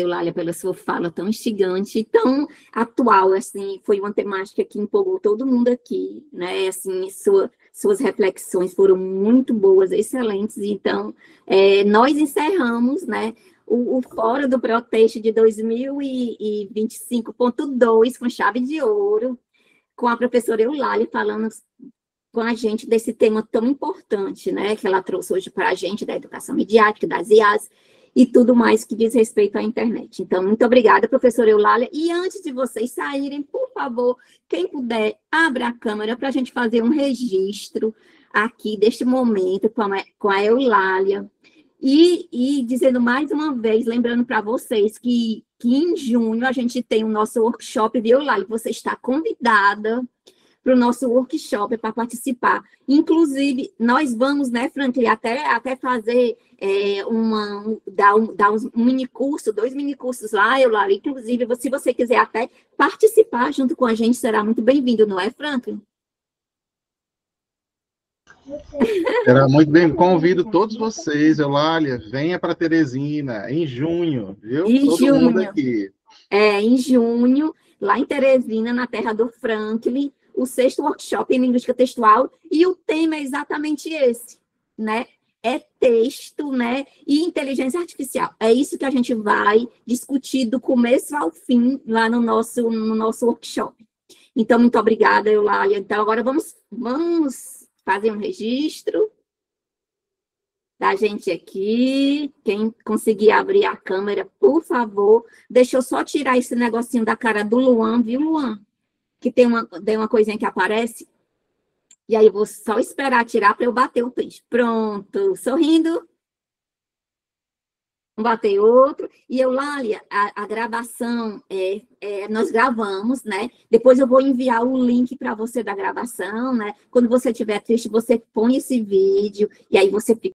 Eulália, pela sua fala tão instigante e tão atual, assim, foi uma temática que empolgou todo mundo aqui, né, assim, suas reflexões foram muito boas, excelentes, então, nós encerramos, né, o Fórum do Protesto de 2025.2 com chave de ouro, com a professora Eulália falando com a gente desse tema tão importante, né, que ela trouxe hoje para a gente, da educação midiática, das IAs, e tudo mais que diz respeito à internet. Então, muito obrigada, professora Eulália. E antes de vocês saírem, por favor, quem puder, abra a câmera para a gente fazer um registro aqui deste momento com a Eulália. E dizendo mais uma vez, lembrando para vocês que em junho a gente tem o nosso workshop, viu, Eulália? Você está convidada para o nosso workshop para participar. Inclusive, nós vamos, né, Franklin, até fazer dar um mini curso, 2 mini cursos lá, Eulália. Inclusive, se você quiser até participar junto com a gente, será muito bem-vindo, não é, Franklin?
Será muito bem. Convido todos vocês, Eulália, venha para Teresina, em junho, viu?
Em
Todo
junho.
mundo aqui.
Em junho, lá em Teresina, na terra do Franklin, o 6º workshop em linguística textual, e o tema é exatamente esse, né? É texto, né? E inteligência artificial. É isso que a gente vai discutir do começo ao fim lá no nosso workshop. Então, muito obrigada, Eulália. Então, agora vamos fazer um registro da gente aqui. Quem conseguir abrir a câmera, por favor. Deixa eu só tirar esse negocinho da cara do Luan, viu, Luan? Que tem uma coisinha que aparece. E aí, eu vou só esperar tirar para eu bater o print. Pronto. Sorrindo. Bater outro. E Eulália, a gravação, nós gravamos, né? Depois eu vou enviar o link para você da gravação, né? Quando você estiver triste, você põe esse vídeo, e aí você fica